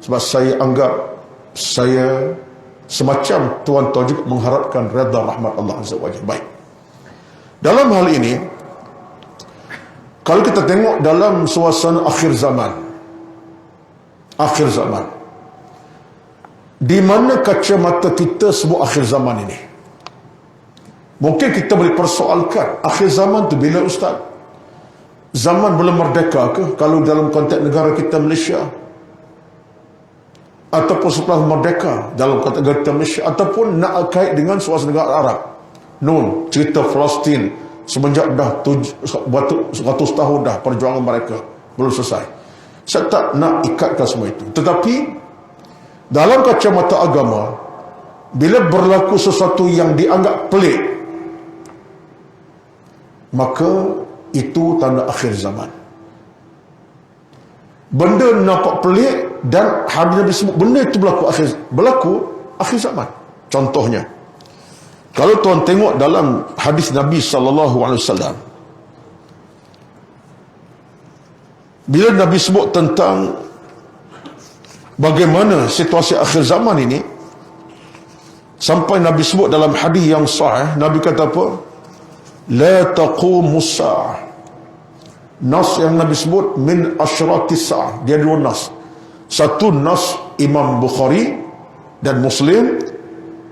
sebab saya anggap saya semacam tuan-tuan juga mengharapkan redha rahmat Allah Azza wa Jalla. Baik, dalam hal ini, kalau kita tengok dalam suasana akhir zaman, di mana kacamata kita sebut akhir zaman ini? Mungkin kita boleh persoalkan, akhir zaman tu bila, Ustaz? Zaman belum merdeka ke? Kalau dalam konteks negara kita Malaysia, ataupun setelah merdeka dalam konteks negara kita Malaysia, ataupun nak kait dengan suasana negara Arab. Nun, cerita Palestin semenjak dah 100 tahun dah perjuangan mereka belum selesai. Saya tak nak ikatkan semua itu. Tetapi dalam kacamata agama, bila berlaku sesuatu yang dianggap pelik, maka itu tanda akhir zaman. Benda nampak pelik dan hadis Nabi sebut benda itu berlaku akhir zaman. Contohnya, kalau tuan tengok dalam hadis Nabi SAW, bila Nabi sebut tentang bagaimana situasi akhir zaman ini, sampai Nabi sebut dalam hadis yang sahih, Nabi kata apa? La taqumus sa'ah. Nas yang Nabi sebut min asyratis sa'ah. Dia 2 nas. Satu nas Imam Bukhari dan Muslim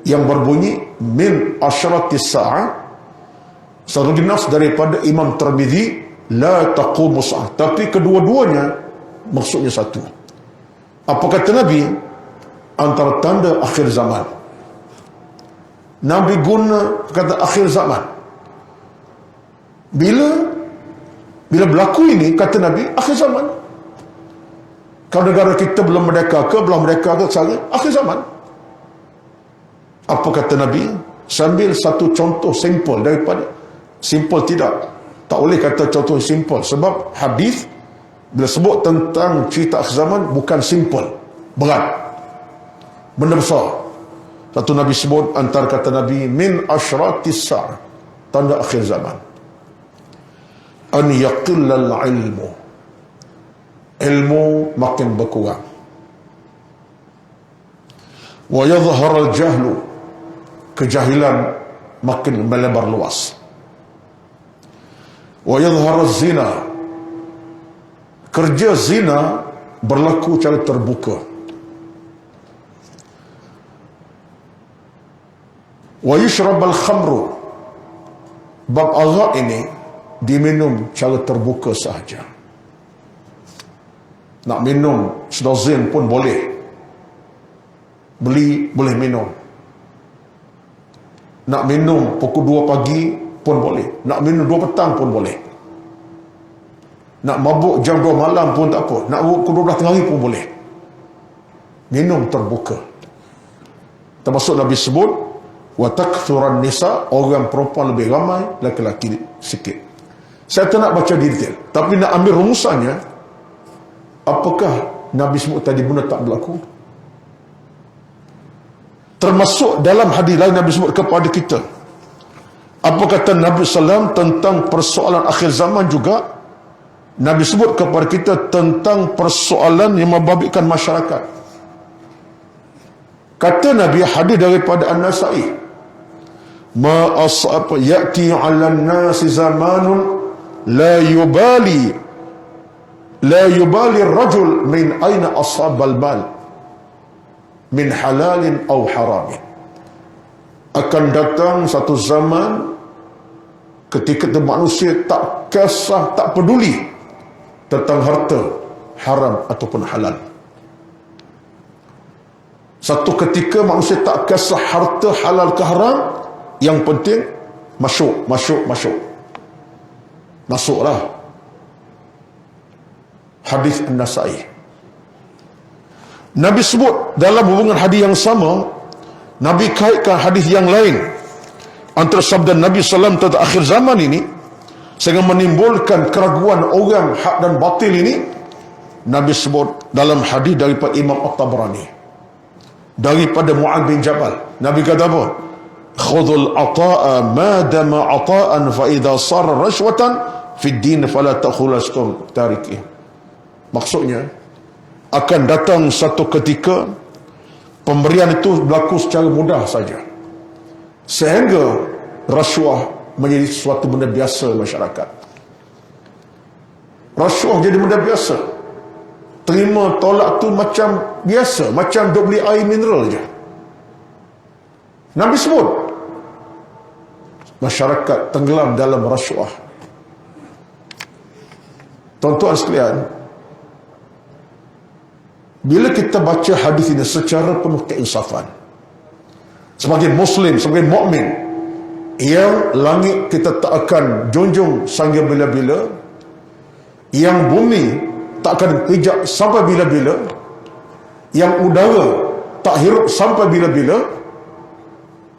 yang berbunyi min asyratis sa'ah, Satu lagi nas daripada Imam Tirmidzi, la taqumu sa'ah. Tapi kedua-duanya maksudnya satu. Apa kata Nabi? Antara tanda akhir zaman. Nabi guna kata akhir zaman. Bila berlaku ini, kata Nabi, akhir zaman. Kalau negara kita belum merdeka ke sekarang, akhir zaman. Apa kata Nabi? Sambil satu contoh simple daripada, simple tidak, tak boleh kata contoh simple, sebab hadis bila sebut tentang cerita akhir zaman bukan simple, berat, benda besar. Satu Nabi sebut, antara kata Nabi, min asyratis sa'ah, tanda akhir zaman, an yaqillal ilmu makin berkurang, wa yadhharal jahlu, kejahilan makin melebar luas, wa yadhharaz zina, kerja zina berlaku secara terbuka, wa yushrabal khamru, bab arak ini diminum secara terbuka sahaja. Nak minum sedozin pun boleh, beli boleh minum. Nak minum pukul 2 pagi pun boleh, nak minum 2 petang pun boleh, nak mabuk jam 2 malam pun tak apa, nak mabuk pukul 12 tengah hari pun boleh. Minum terbuka. Termasuk Nabi sebut, wa takthuran nisa, orang perempuan lebih ramai, lelaki sikit. Saya tak nak baca detail, tapi nak ambil rumusannya. Apakah Nabi sebut tadi benda tak berlaku? Termasuk dalam hadis lain Nabi sebut kepada kita. Apa kata Nabi SAW tentang persoalan akhir zaman juga? Nabi sebut kepada kita tentang persoalan yang membabitkan masyarakat. Kata Nabi, hadis daripada An-Nasa'i, ma as'ab ya'ti 'alan nasi zamanun la yubali ar-rajul min aina asabal mal min halalin aw haramin. Akan datang satu zaman ketika manusia tak kisah, tak peduli tentang harta haram ataupun halal. Satu ketika manusia tak kisah harta halal ke haram, yang penting masuklah. Hadis An-Nasa'i. Nabi sebut dalam hubungan hadis yang sama, Nabi kaitkan hadis yang lain antara sabda Nabi SAW tentang akhir zaman ini, sehingga menimbulkan keraguan orang hak dan batil ini. Nabi sebut dalam hadis daripada Imam At-Tabrani, daripada Mu'adz bin Jabal, Nabi kata apa? Khudhul ata'a ma dama ata'an fa idza sar rashwatan fi din fala takhulastum tarikih. Maksudnya, akan datang satu ketika pemberian itu berlaku secara mudah saja, sehingga rasuah menjadi sesuatu benda biasa masyarakat. Rasuah jadi benda biasa. Terima tolak tu macam biasa, macam duk beli air mineral je. Nabi sebut masyarakat tenggelam dalam rasuah. Tuan-tuan sekalian, bila kita baca hadis ini secara penuh keinsafan, sebagai Muslim, sebagai mukmin, yang langit kita tak akan junjung sehingga bila-bila, yang bumi tak akan pijak sampai bila-bila, yang udara tak hirup sampai bila-bila,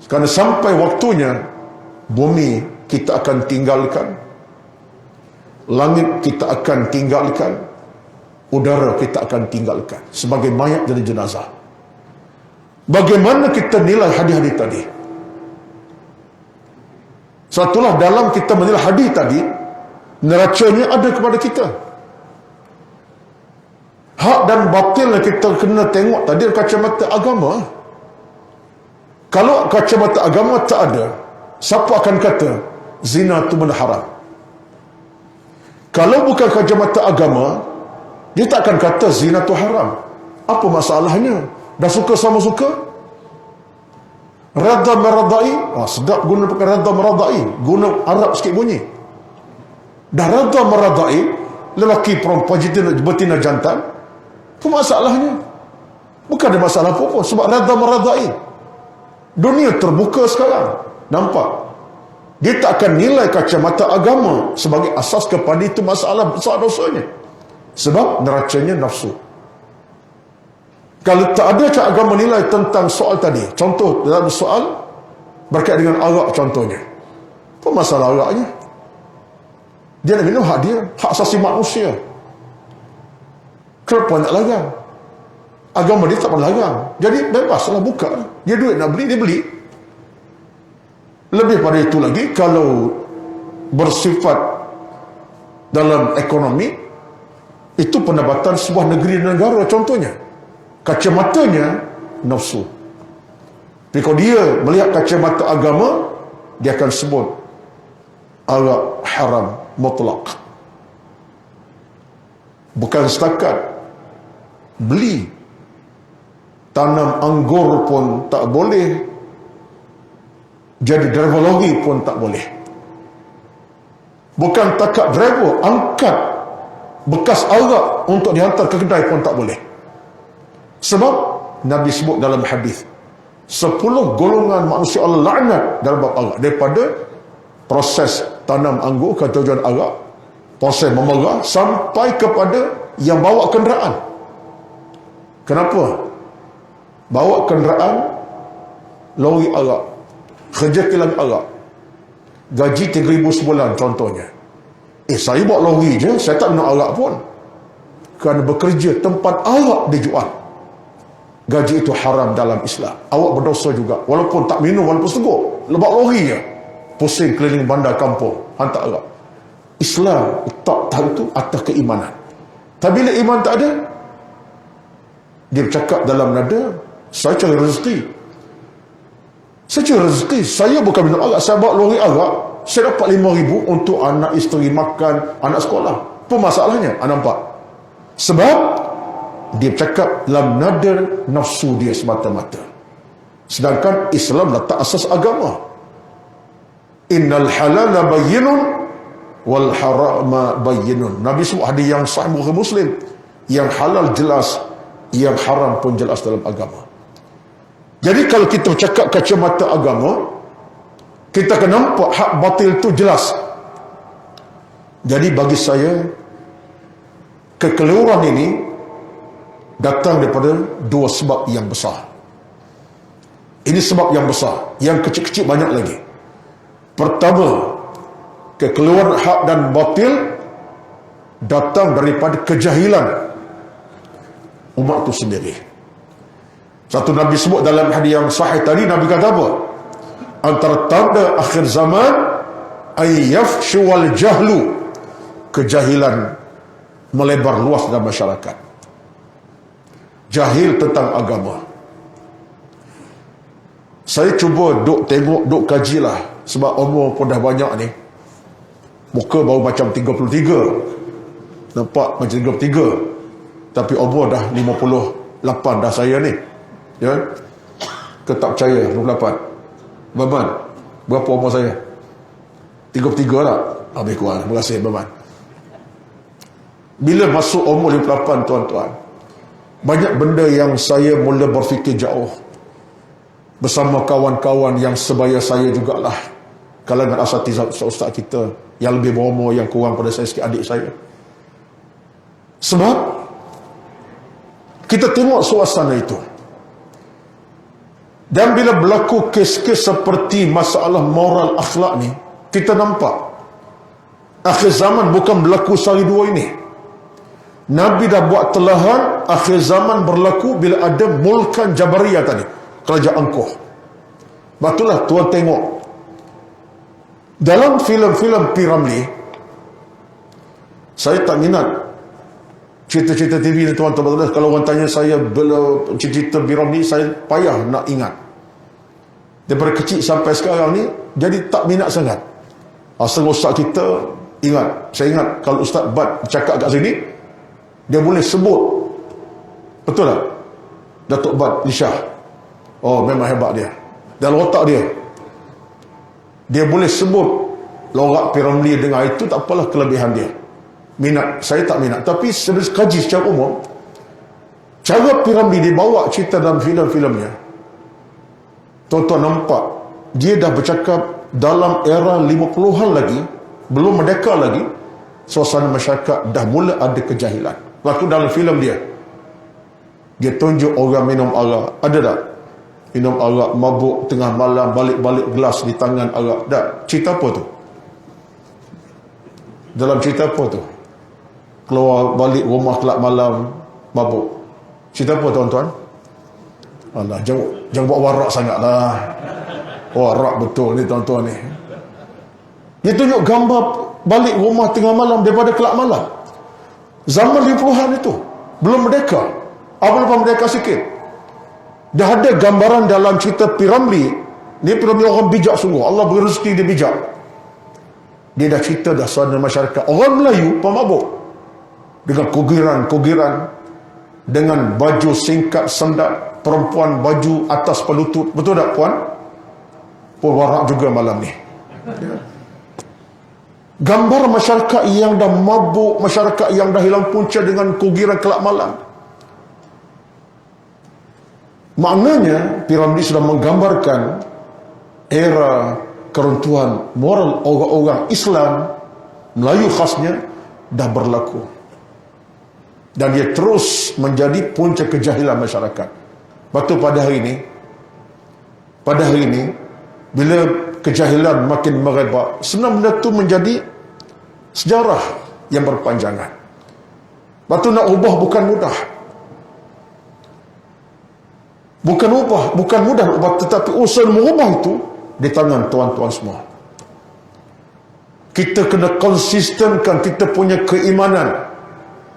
kerana sampai waktunya bumi kita akan tinggalkan, langit kita akan tinggalkan, udara kita akan tinggalkan sebagai mayat dan jenazah. Bagaimana kita nilai hadis-hadis tadi? Satulah dalam kita menilai hadis tadi, neracanya ada kepada kita. Hak dan batil yang kita kena tengok tadi kacamata agama. Kalau kacamata agama tak ada, siapa akan kata zina itu benda haram? Kalau bukan kacamata agama, dia tak akan kata zina itu haram. Apa masalahnya? Dah suka sama suka? Radha meradai, sedap guna pakai radha meradai, guna Arab sikit bunyi. Dah radha meradai, lelaki perempuan betina jantan, apa masalahnya? Bukan ada masalah apa-apa, sebab radha meradai. Dunia terbuka sekarang, nampak? Dia tak akan nilai kacamata agama sebagai asas kepada itu masalah besar dosanya. Sebab neracanya nafsu. Kalau tak ada cara agama nilai tentang soal tadi, contoh dalam soal berkait dengan arak contohnya, apa masalah araknya? Dia nak minum hak dia, hak asasi manusia. Kenapa nak larang? Agama dia tak pernah larang. Jadi bebaslah buka. Dia duit nak beli, dia beli. Lebih pada itu lagi, kalau bersifat dalam ekonomi, itu pendapatan sebuah negeri dan negara contohnya. Kacamatanya nafsu. Tapi kalau dia melihat kacamata agama, dia akan sebut arak haram mutlak. Bukan setakat beli, tanam anggur pun tak boleh, jadi driver lori pun tak boleh. Bukan takat driver, angkat bekas arak untuk dihantar ke kedai pun tak boleh. Sebab Nabi sebut dalam hadis 10 golongan manusia Allah laknat dalam bab arak, daripada proses tanam anggur ke tujuan arak, proses memerah, sampai kepada yang bawa kenderaan. Kenapa? Bawa kenderaan lori arak, kerja kilang arak, gaji 3,000 sebulan contohnya. Saya bawa lori je, saya tak minum arak pun, kerana bekerja tempat arak dijual. Gaji itu haram dalam Islam. Awak berdosa juga, walaupun tak minum, walaupun segur, lebat lori je, pusing keliling bandar kampung hantar arak. Islam tak tahu itu atas keimanan. Tapi bila iman tak ada, dia bercakap dalam nada, saya cari rezeki. Saya cari rezeki, saya bukan minum arak, saya bawa lori arak, saya dapat 5,000 untuk anak isteri makan, anak sekolah. Apa masalahnya? Nampak? Sebab dia bercakap dalam nada nafsu dia semata-mata. Sedangkan Islam letak asas agama. Innal halala bayyinun wal harama bayyinun. Nabi sebut hadis yang sahih Bukhari Muslim, yang halal jelas, yang haram pun jelas dalam agama. Jadi kalau kita bercakap kacamata agama, kita akan nampak hak batil itu jelas. Jadi bagi saya, kekeliruan ini datang daripada dua sebab yang besar. Ini sebab yang besar, yang kecil-kecil banyak lagi. Pertama, kekeliruan hak dan batil datang daripada kejahilan umat itu sendiri. Satu Nabi sebut dalam hadis yang sahih tadi, Nabi kata apa? Antara tanda akhir zaman ay yafshuwal jahlu, kejahilan melebar luas dalam masyarakat. Jahil tentang agama. Saya cuba duk tengok, duk kajilah, sebab umur pun dah banyak ni. Muka baru macam 33, nampak macam 33, tapi umur dah 58 dah saya ni. Ya, ke tak percaya 28. Baban, berapa umur saya? 33 tak? Habis kurang. Terima kasih Baban. Bila masuk umur 58, tuan-tuan, banyak benda yang saya mula berfikir jauh. Bersama kawan-kawan yang sebaya saya jugalah, kalangan asatizah ustaz kita yang lebih berumur, yang kurang pada saya sikit, adik saya. Sebab kita tengok suasana itu. Dan bila berlaku kes-kes seperti masalah moral akhlak ni, kita nampak akhir zaman bukan berlaku sehari dua ini. Nabi dah buat telahan akhir zaman berlaku bila ada mulkan Jabariyah tadi, kerajaan Angkuh. Batulah tuan tengok dalam filem-filem P. Ramlee. Saya tak minat cerita-cerita TV ni tuan-tuan. Kalau orang tanya saya cerita P. Ramlee, saya payah nak ingat. Daripada kecil sampai sekarang ni, jadi tak minat sangat. Asal ustaz kita ingat, saya ingat kalau Ustaz Bad cakap kat sini, dia boleh sebut, betul tak? Datuk Bad Lishah. Oh, memang hebat dia. dalam otak dia. Dia boleh sebut lorak P. Ramlee dengan itu, tak apalah kelebihan dia. Minat, saya tak minat. Tapi kaji secara umum, cara P. Ramlee dibawa cerita dalam filem-filmnya, tuan-tuan nampak, dia dah bercakap dalam era 50-an lagi, belum merdeka lagi, suasana masyarakat dah mula ada kejahilan. Waktu dalam filem dia tunjuk orang minum arak. Ada tak? Minum arak, mabuk tengah malam, balik-balik gelas di tangan arak. Tak? Cerita apa tu? Dalam cerita apa tu? Keluar balik rumah kelab malam, mabuk. Cerita apa tuan-tuan? Alah, jangan buat warak sangat lah. Warak betul ni tuan-tuan ni. Dia tunjuk gambar balik rumah tengah malam daripada kelab malam. Zaman 50-an itu. Belum merdeka. Apa lepas merdeka sikit. Dah ada gambaran dalam cerita P. Ramlee. Ni P. Ramlee orang bijak sungguh. Allah beri rezeki dia bijak. Dia dah cerita dah suasana masyarakat. Orang Melayu pemabuk. Dengan kugiran-kugiran. Dengan baju singkat sendat. Perempuan baju atas pelutut. Betul tak puan? Pun warak juga malam ni. Ya. Gambar masyarakat yang dah mabuk, masyarakat yang dah hilang punca dengan kugiran kelab malam. Maknanya P. Ramlee sudah menggambarkan era keruntuhan moral orang-orang Islam, Melayu khasnya, dah berlaku. Dan dia terus menjadi punca kejahilan masyarakat. Lepas pada hari ini, bila kejahilan makin merebak, sebenarnya benda itu menjadi sejarah yang berpanjangan. Lepas tu nak ubah bukan mudah. Bukan mudah ubah, tetapi usaha mengubah itu di tangan tuan-tuan semua. Kita kena konsistenkan kita punya keimanan,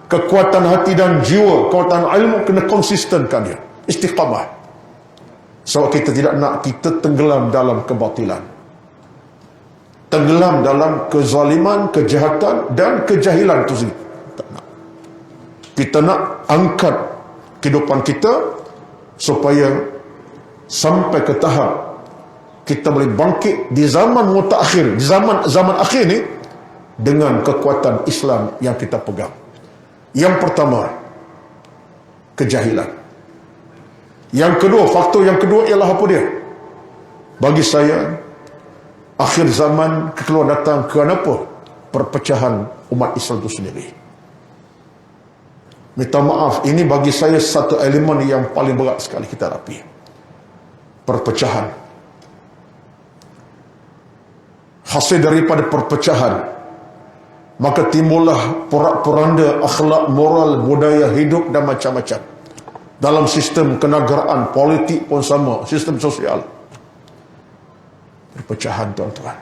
kekuatan hati dan jiwa, kekuatan ilmu, kena konsistenkan dia, istiqamah. Sebab kita tidak nak kita tenggelam dalam kebatilan, tenggelam dalam kezaliman, kejahatan dan kejahilan itu sendiri. Tak nak. Kita nak angkat kehidupan kita supaya sampai ke tahap kita boleh bangkit di zaman mutakhir, di zaman akhir ni, dengan kekuatan Islam yang kita pegang. Yang pertama, kejahilan. Yang kedua, faktor yang kedua ialah apa dia? Bagi saya, akhir zaman kekeluar datang kerana apa? Perpecahan umat Islam itu sendiri. Minta maaf, ini bagi saya satu elemen yang paling berat sekali kita hadapi. Perpecahan. Hasil daripada perpecahan, maka timbullah porak-poranda akhlak, moral, budaya hidup dan macam-macam. Dalam sistem kenegaraan, politik pun sama, sistem sosial. Perpecahan tuan-tuan.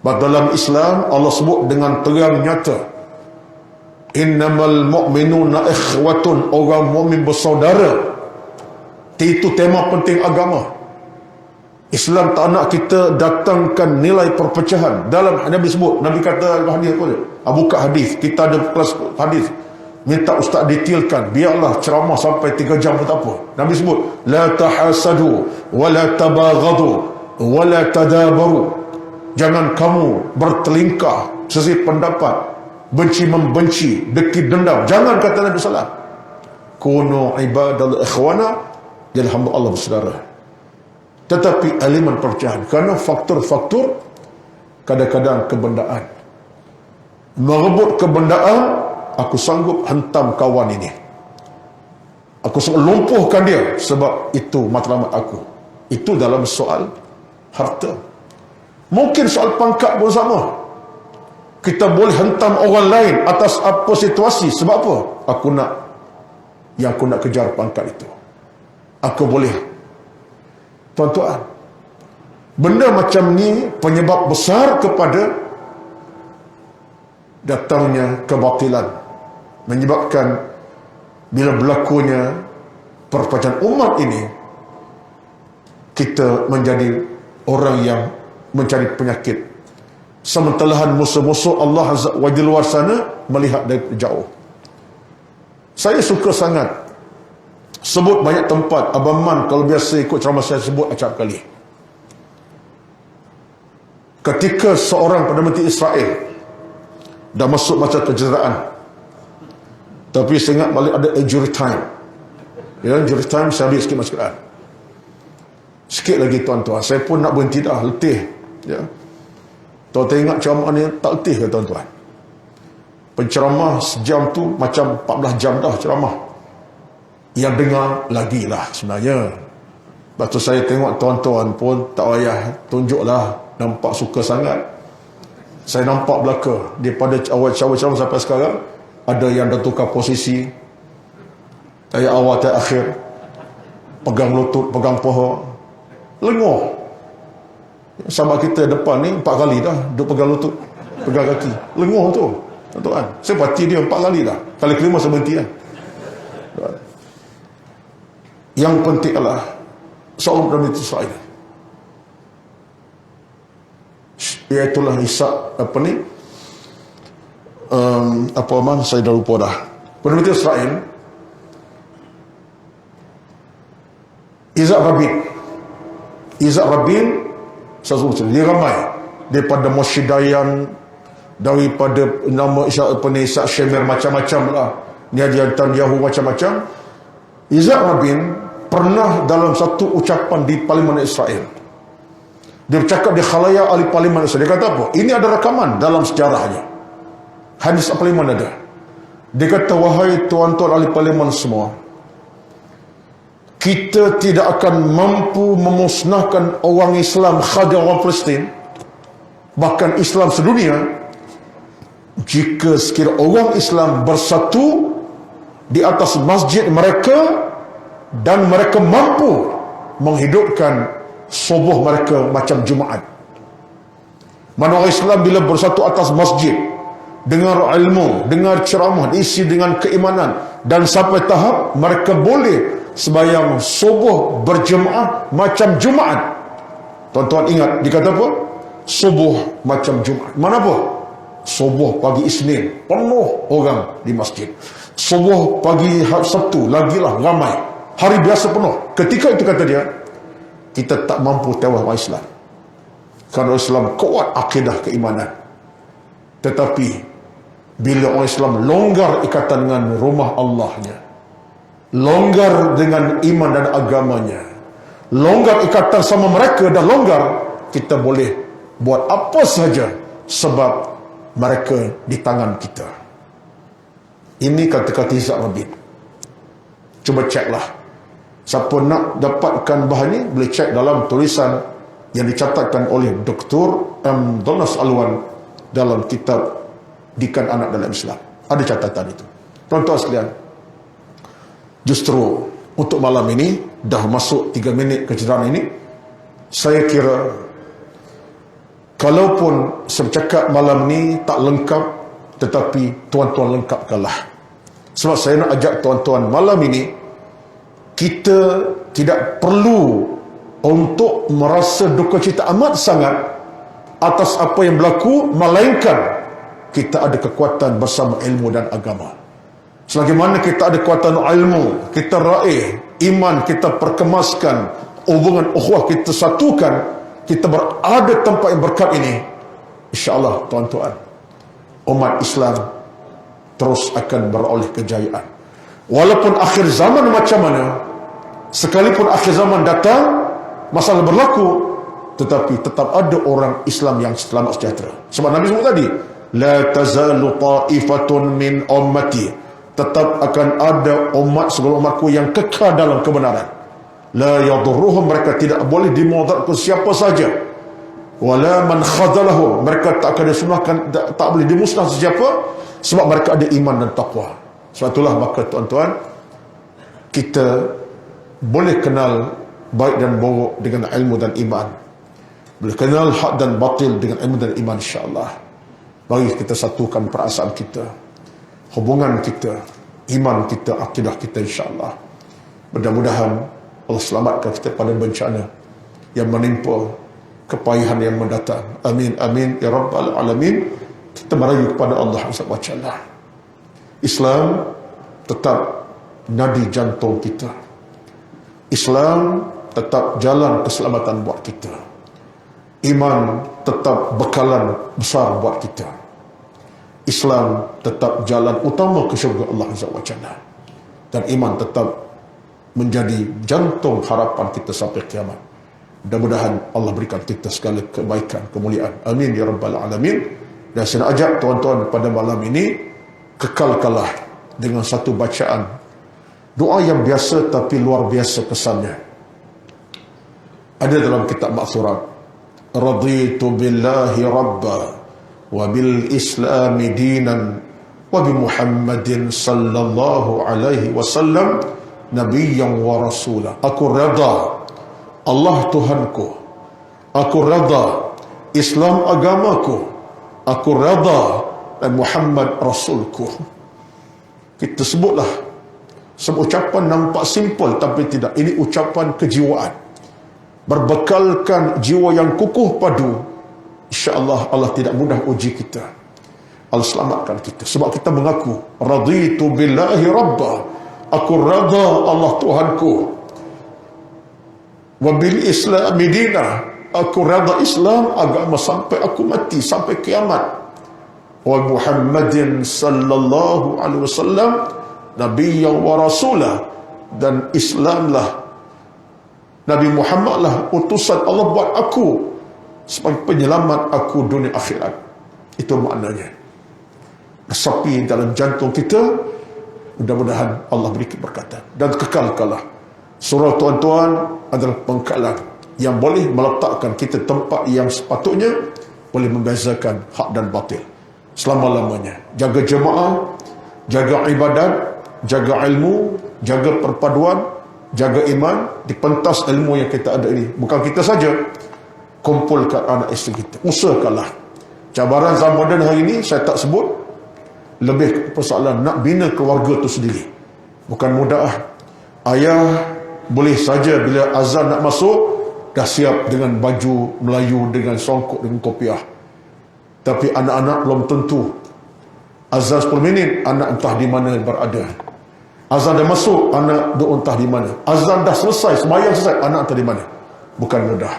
Dalam Islam Allah sebut dengan terang nyata, innamal mu'minuna ikhwatun, orang mukmin bersaudara. Itu tema penting agama. Islam tak nak kita datangkan nilai perpecahan. Dalam Nabi sebut, Nabi kata hadis apa dia? Buka hadis, kita ada kelas hadis, minta ustaz detailkan, biarlah ceramah sampai 3 jam pun tak apa. Nabi sebut, la tahasadu wa la tabaghadu wa la tadabaru. Jangan kamu bertelingkah sesi pendapat, benci-membenci, deki dendam. Jangan, kata Nabi sallallahu alaihi wasallam. Kunu ibadal ikhwana, jadi hamba Allah bersaudara. Tetapi elemen perpecahan kerana faktor-faktor, kadang-kadang kebendaan. Merebut kebendaan, aku sanggup hentam kawan ini, aku sanggup lumpuhkan dia sebab itu matlamat aku. Itu dalam soal harta. Mungkin soal pangkat pun sama. Kita boleh hentam orang lain atas apa situasi. Sebab apa? Aku nak kejar pangkat itu. Aku boleh. Tuan-tuan, benda macam ni penyebab besar kepada datangnya kebatilan, menyebabkan bila berlakunya perpecahan umat ini, kita menjadi orang yang mencari penyakit, sementara musuh-musuh Allah Azza wa Jalla di luar sana melihat dari jauh. Saya suka sangat Sebut banyak tempat. Abang Man kalau biasa ikut ceramah saya sebut acap kali. Ketika seorang Perdana Menteri Israel dah masuk masa kejuaraan, tapi saya ingat balik ada jury time. Ya, jury time saya ambil sikit masukan. Sikit lagi tuan-tuan, saya pun nak berhenti dah, letih. Ya. Tuan-tuan ingat ceramah ni tak letih ke tuan-tuan? Penceramah sejam tu macam 14 jam dah ceramah. Yang dengar lagi lah sebenarnya. Lepas tu saya tengok tuan-tuan pun tak payah tunjuklah nampak suka sangat. Saya nampak belaka daripada awal ceramah sampai sekarang ada yang dah tukar posisi. Dari awal ke akhir pegang lutut, pegang paha, lenguh. Sama kita depan ni 4 kali dah duk pegang lutut, pegang kaki, lenguh tu tuan-tuan. Saya parti dia 4 kali dah. Kali kelima saya berhenti kan. Yang penting adalah seorang Perdana Menteri Israel, iaitulah Ishak saya dah lupa dah. Perdana Menteri Israel Yitzhak Rabin saya sebut dia ramai daripada Moshe Dayan, daripada nama Ishak Shemer, macam-macam lah, Netanyahu, macam-macam. Yitzhak Rabin pernah dalam satu ucapan di Parlimen Israel, dia bercakap di khalayak ahli Parlimen Israel. Dia kata apa? Ini ada rakaman dalam sejarahnya, hadis Parlimen ada. Dia kata, wahai tuan-tuan ahli Parlimen semua, kita tidak akan mampu memusnahkan orang Islam khadir orang Palestin, bahkan Islam sedunia, jika sekiranya orang Islam bersatu di atas masjid mereka dan mereka mampu menghidupkan subuh mereka macam Jumaat. Mana orang Islam bila bersatu atas masjid, dengar ilmu, dengar ceramah, diisi dengan keimanan, dan sampai tahap mereka boleh sembahyang subuh berjemaah macam Jumaat. Tuan-tuan ingat, dikata apa? Subuh macam Jumaat. Mana apa? Subuh pagi Isnin penuh orang di masjid. Subuh pagi Sabtu lagilah ramai. Hari biasa penuh. Ketika itu kata dia, kita tak mampu tewas orang Islam, kerana Islam kuat akidah keimanan. Tetapi bila orang Islam longgar ikatan dengan rumah Allahnya, longgar dengan iman dan agamanya, longgar ikatan sama mereka dan longgar, kita boleh buat apa saja sebab mereka di tangan kita. Ini kata-kata Yitzhak Rabin. Cuba ceklah. Siapa nak dapatkan bahan ini, boleh cek dalam tulisan yang dicatatkan oleh Dr. M. Donas Alwan dalam kitab Dikan Anak dalam Islam. Ada catatan itu. Tuan-tuan sekalian, justru untuk malam ini, dah masuk 3 minit kejuaraan ini, saya kira kalaupun saya bercakap malam ni tak lengkap, tetapi tuan-tuan lengkapkanlah. Sebab saya nak ajak tuan-tuan malam ini, kita tidak perlu untuk merasa duka cita amat sangat atas apa yang berlaku, melainkan kita ada kekuatan bersama ilmu dan agama. Selagi mana kita ada kekuatan ilmu, kita raih iman, kita perkemaskan hubungan ukhuwah, kita satukan, kita berada tempat yang berkat ini, insya-Allah tuan-tuan, umat Islam terus akan beroleh kejayaan. Walaupun akhir zaman macam mana, sekalipun akhir zaman datang, masalah berlaku, tetapi tetap ada orang Islam yang selamat sejahtera. Sebab Nabi sebut tadi, la tazalu ta'ifatun min ummati, tetap akan ada umat sebelum umatku yang kekal dalam kebenaran. La yadurruhum, mereka tidak boleh dimudaratkan siapa saja. Wala man khadalahu, mereka tak akan disunahkan, tak boleh dimusnah sesiapa, sebab mereka ada iman dan taqwa. Sebab itulah maka tuan-tuan, kita boleh kenal baik dan buruk dengan ilmu dan iman. Boleh kenal hak dan batil dengan ilmu dan iman, insya-Allah. Mari kita satukan perasaan kita, hubungan kita, iman kita, akidah kita, insya-Allah. Mudah-mudahan Allah selamatkan kita pada bencana yang menimpa, kepayahan yang mendatang. Amin, amin, ya rabbal alamin. Kita merayu kepada Allah Subhanahu wa taala. Islam tetap nadi jantung kita. Islam tetap jalan keselamatan buat kita. Iman tetap bekalan besar buat kita. Islam tetap jalan utama ke syurga Allah Azza wa Jalla. Dan iman tetap menjadi jantung harapan kita sampai kiamat. Mudah-mudahan Allah berikan kita segala kebaikan, kemuliaan. Amin ya rabbal alamin. Dan saya nak ajak tuan-tuan pada malam ini kekalkanlah dengan satu bacaan doa yang biasa tapi luar biasa kesannya. Ada dalam kitab Ma'thurat. Raditu billahi rabba wa bil islami dinan wa bi Muhammadin sallallahu alaihi wasallam nabiyyan wa rasulah. Aku redha Allah Tuhanku, aku redha Islam agamaku, aku redha dan Muhammad Rasulku. Kita sebutlah. Sebuah ucapan nampak simple tapi tidak. Ini ucapan kejiwaan. Berbekalkan jiwa yang kukuh padu, insya-Allah Allah tidak mudah uji kita. Allah selamatkan kita. Sebab kita mengaku raditu billahi rabba, aku redha Allah Tuhanku, wa bil islami dina, aku redha Islam agama sampai aku mati, sampai kiamat, wa Muhammadin sallallahu alaihi wasallam nabiyyan wa rasulah, dan Islamlah, Nabi Muhammad lah utusan Allah buat aku sebagai penyelamat aku dunia akhirat. Itu maknanya. Resapi dalam jantung kita, mudah-mudahan Allah beri keberkatan dan kekalkanlah. Surah tuan-tuan adalah pengkalan yang boleh meletakkan kita tempat yang sepatutnya, boleh membezakan hak dan batil selama-lamanya. Jaga jemaah, jaga ibadat, jaga ilmu, jaga perpaduan, jaga iman, dipentas ilmu yang kita ada ini. Bukan kita saja, kumpulkan anak isteri kita. Usahakanlah. Cabaran zaman moden hari ini saya tak sebut, lebih persoalan nak bina keluarga tu sendiri. Bukan mudah. Ayah boleh saja bila azan nak masuk dah siap dengan baju Melayu, dengan songkok, dengan kopiah. Tapi anak-anak belum tentu. Azan 10 minit, anak entah di mana berada. Azan dah masuk, anak duk entah di mana. Azan dah selesai, sembahyang selesai, anak entah di mana. Bukan mudah.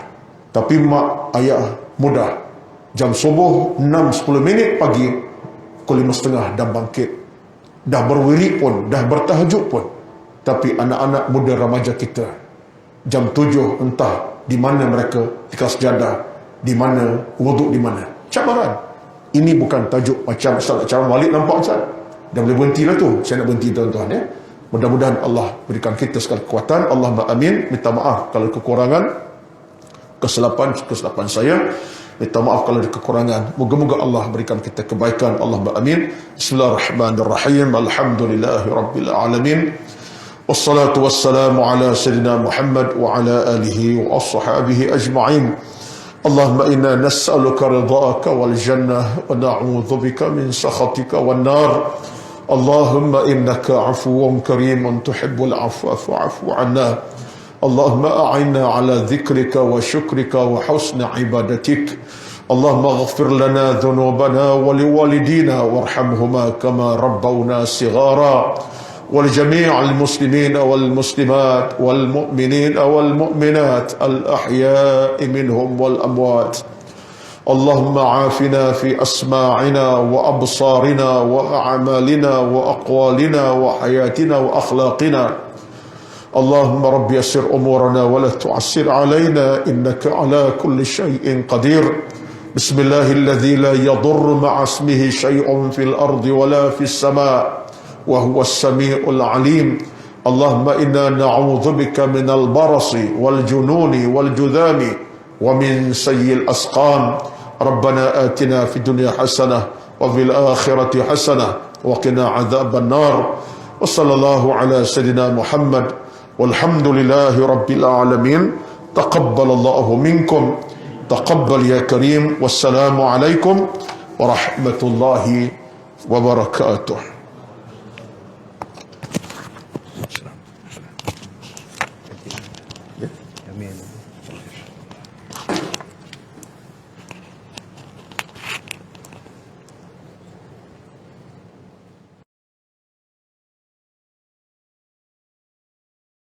Tapi mak, ayah mudah. Jam subuh 6-10 minit pagi, pukul 5.30 dah bangkit. Dah berwirid pun, dah bertahajud pun. Tapi anak-anak muda remaja kita, jam 7 entah di mana mereka, di kelas jadah, di mana, wuduk di mana. Cabaran. Ini bukan tajuk macam Ustaz cara balik nampak Ustaz. Dah boleh berhenti lah tu. Saya nak berhenti tuan-tuan ya. Mudah-mudahan Allah berikan kita segala kekuatan. Allahumma amin. Minta maaf kalau kekurangan, kesilapan saya. Minta maaf kalau ada kekurangan. Moga-moga Allah berikan kita kebaikan. Allahumma amin. Bismillahirrahmanirrahim. Alhamdulillahi rabbil alamin. Wassalatu wassalamu ala sayyidina Muhammad wa ala alihi wa ashabihi ajma'in. Allahumma inna nas'aluka ridhaka wal jannah wa na'udzu bika min sakhatika wan nar. Allahumma innaka 'afuwwun karimun tuhibbul 'afwa fa'fu 'anna. Allahumma a'inna 'ala dhikrika wa syukrika wa husni 'ibadatik. Allahumma ighfir lana dhunubana wa liwalidina warhamhuma kama rabbawna shighara. ولجميع المسلمين والمسلمات والمؤمنين والمؤمنات الأحياء منهم والأموات. اللهم عافنا في أسماعنا وأبصارنا وأعمالنا وأقوالنا وحياتنا وأخلاقنا. اللهم رب يسر أمورنا ولا تعسر علينا إنك على كل شيء قدير. بسم الله الذي لا يضر مع اسمه شيء في الأرض ولا في السماء وهو السميع العليم. اللهم إنا نعوذ بك من البرص والجنون والجذام ومن سيء الأسقام. ربنا آتنا في الدنيا حسنة وفي الآخرة حسنة وقنا عذاب النار. وصلى الله على سيدنا محمد والحمد لله رب العالمين. تقبل الله منكم. تقبل يا كريم. والسلام عليكم ورحمة الله وبركاته. Amin.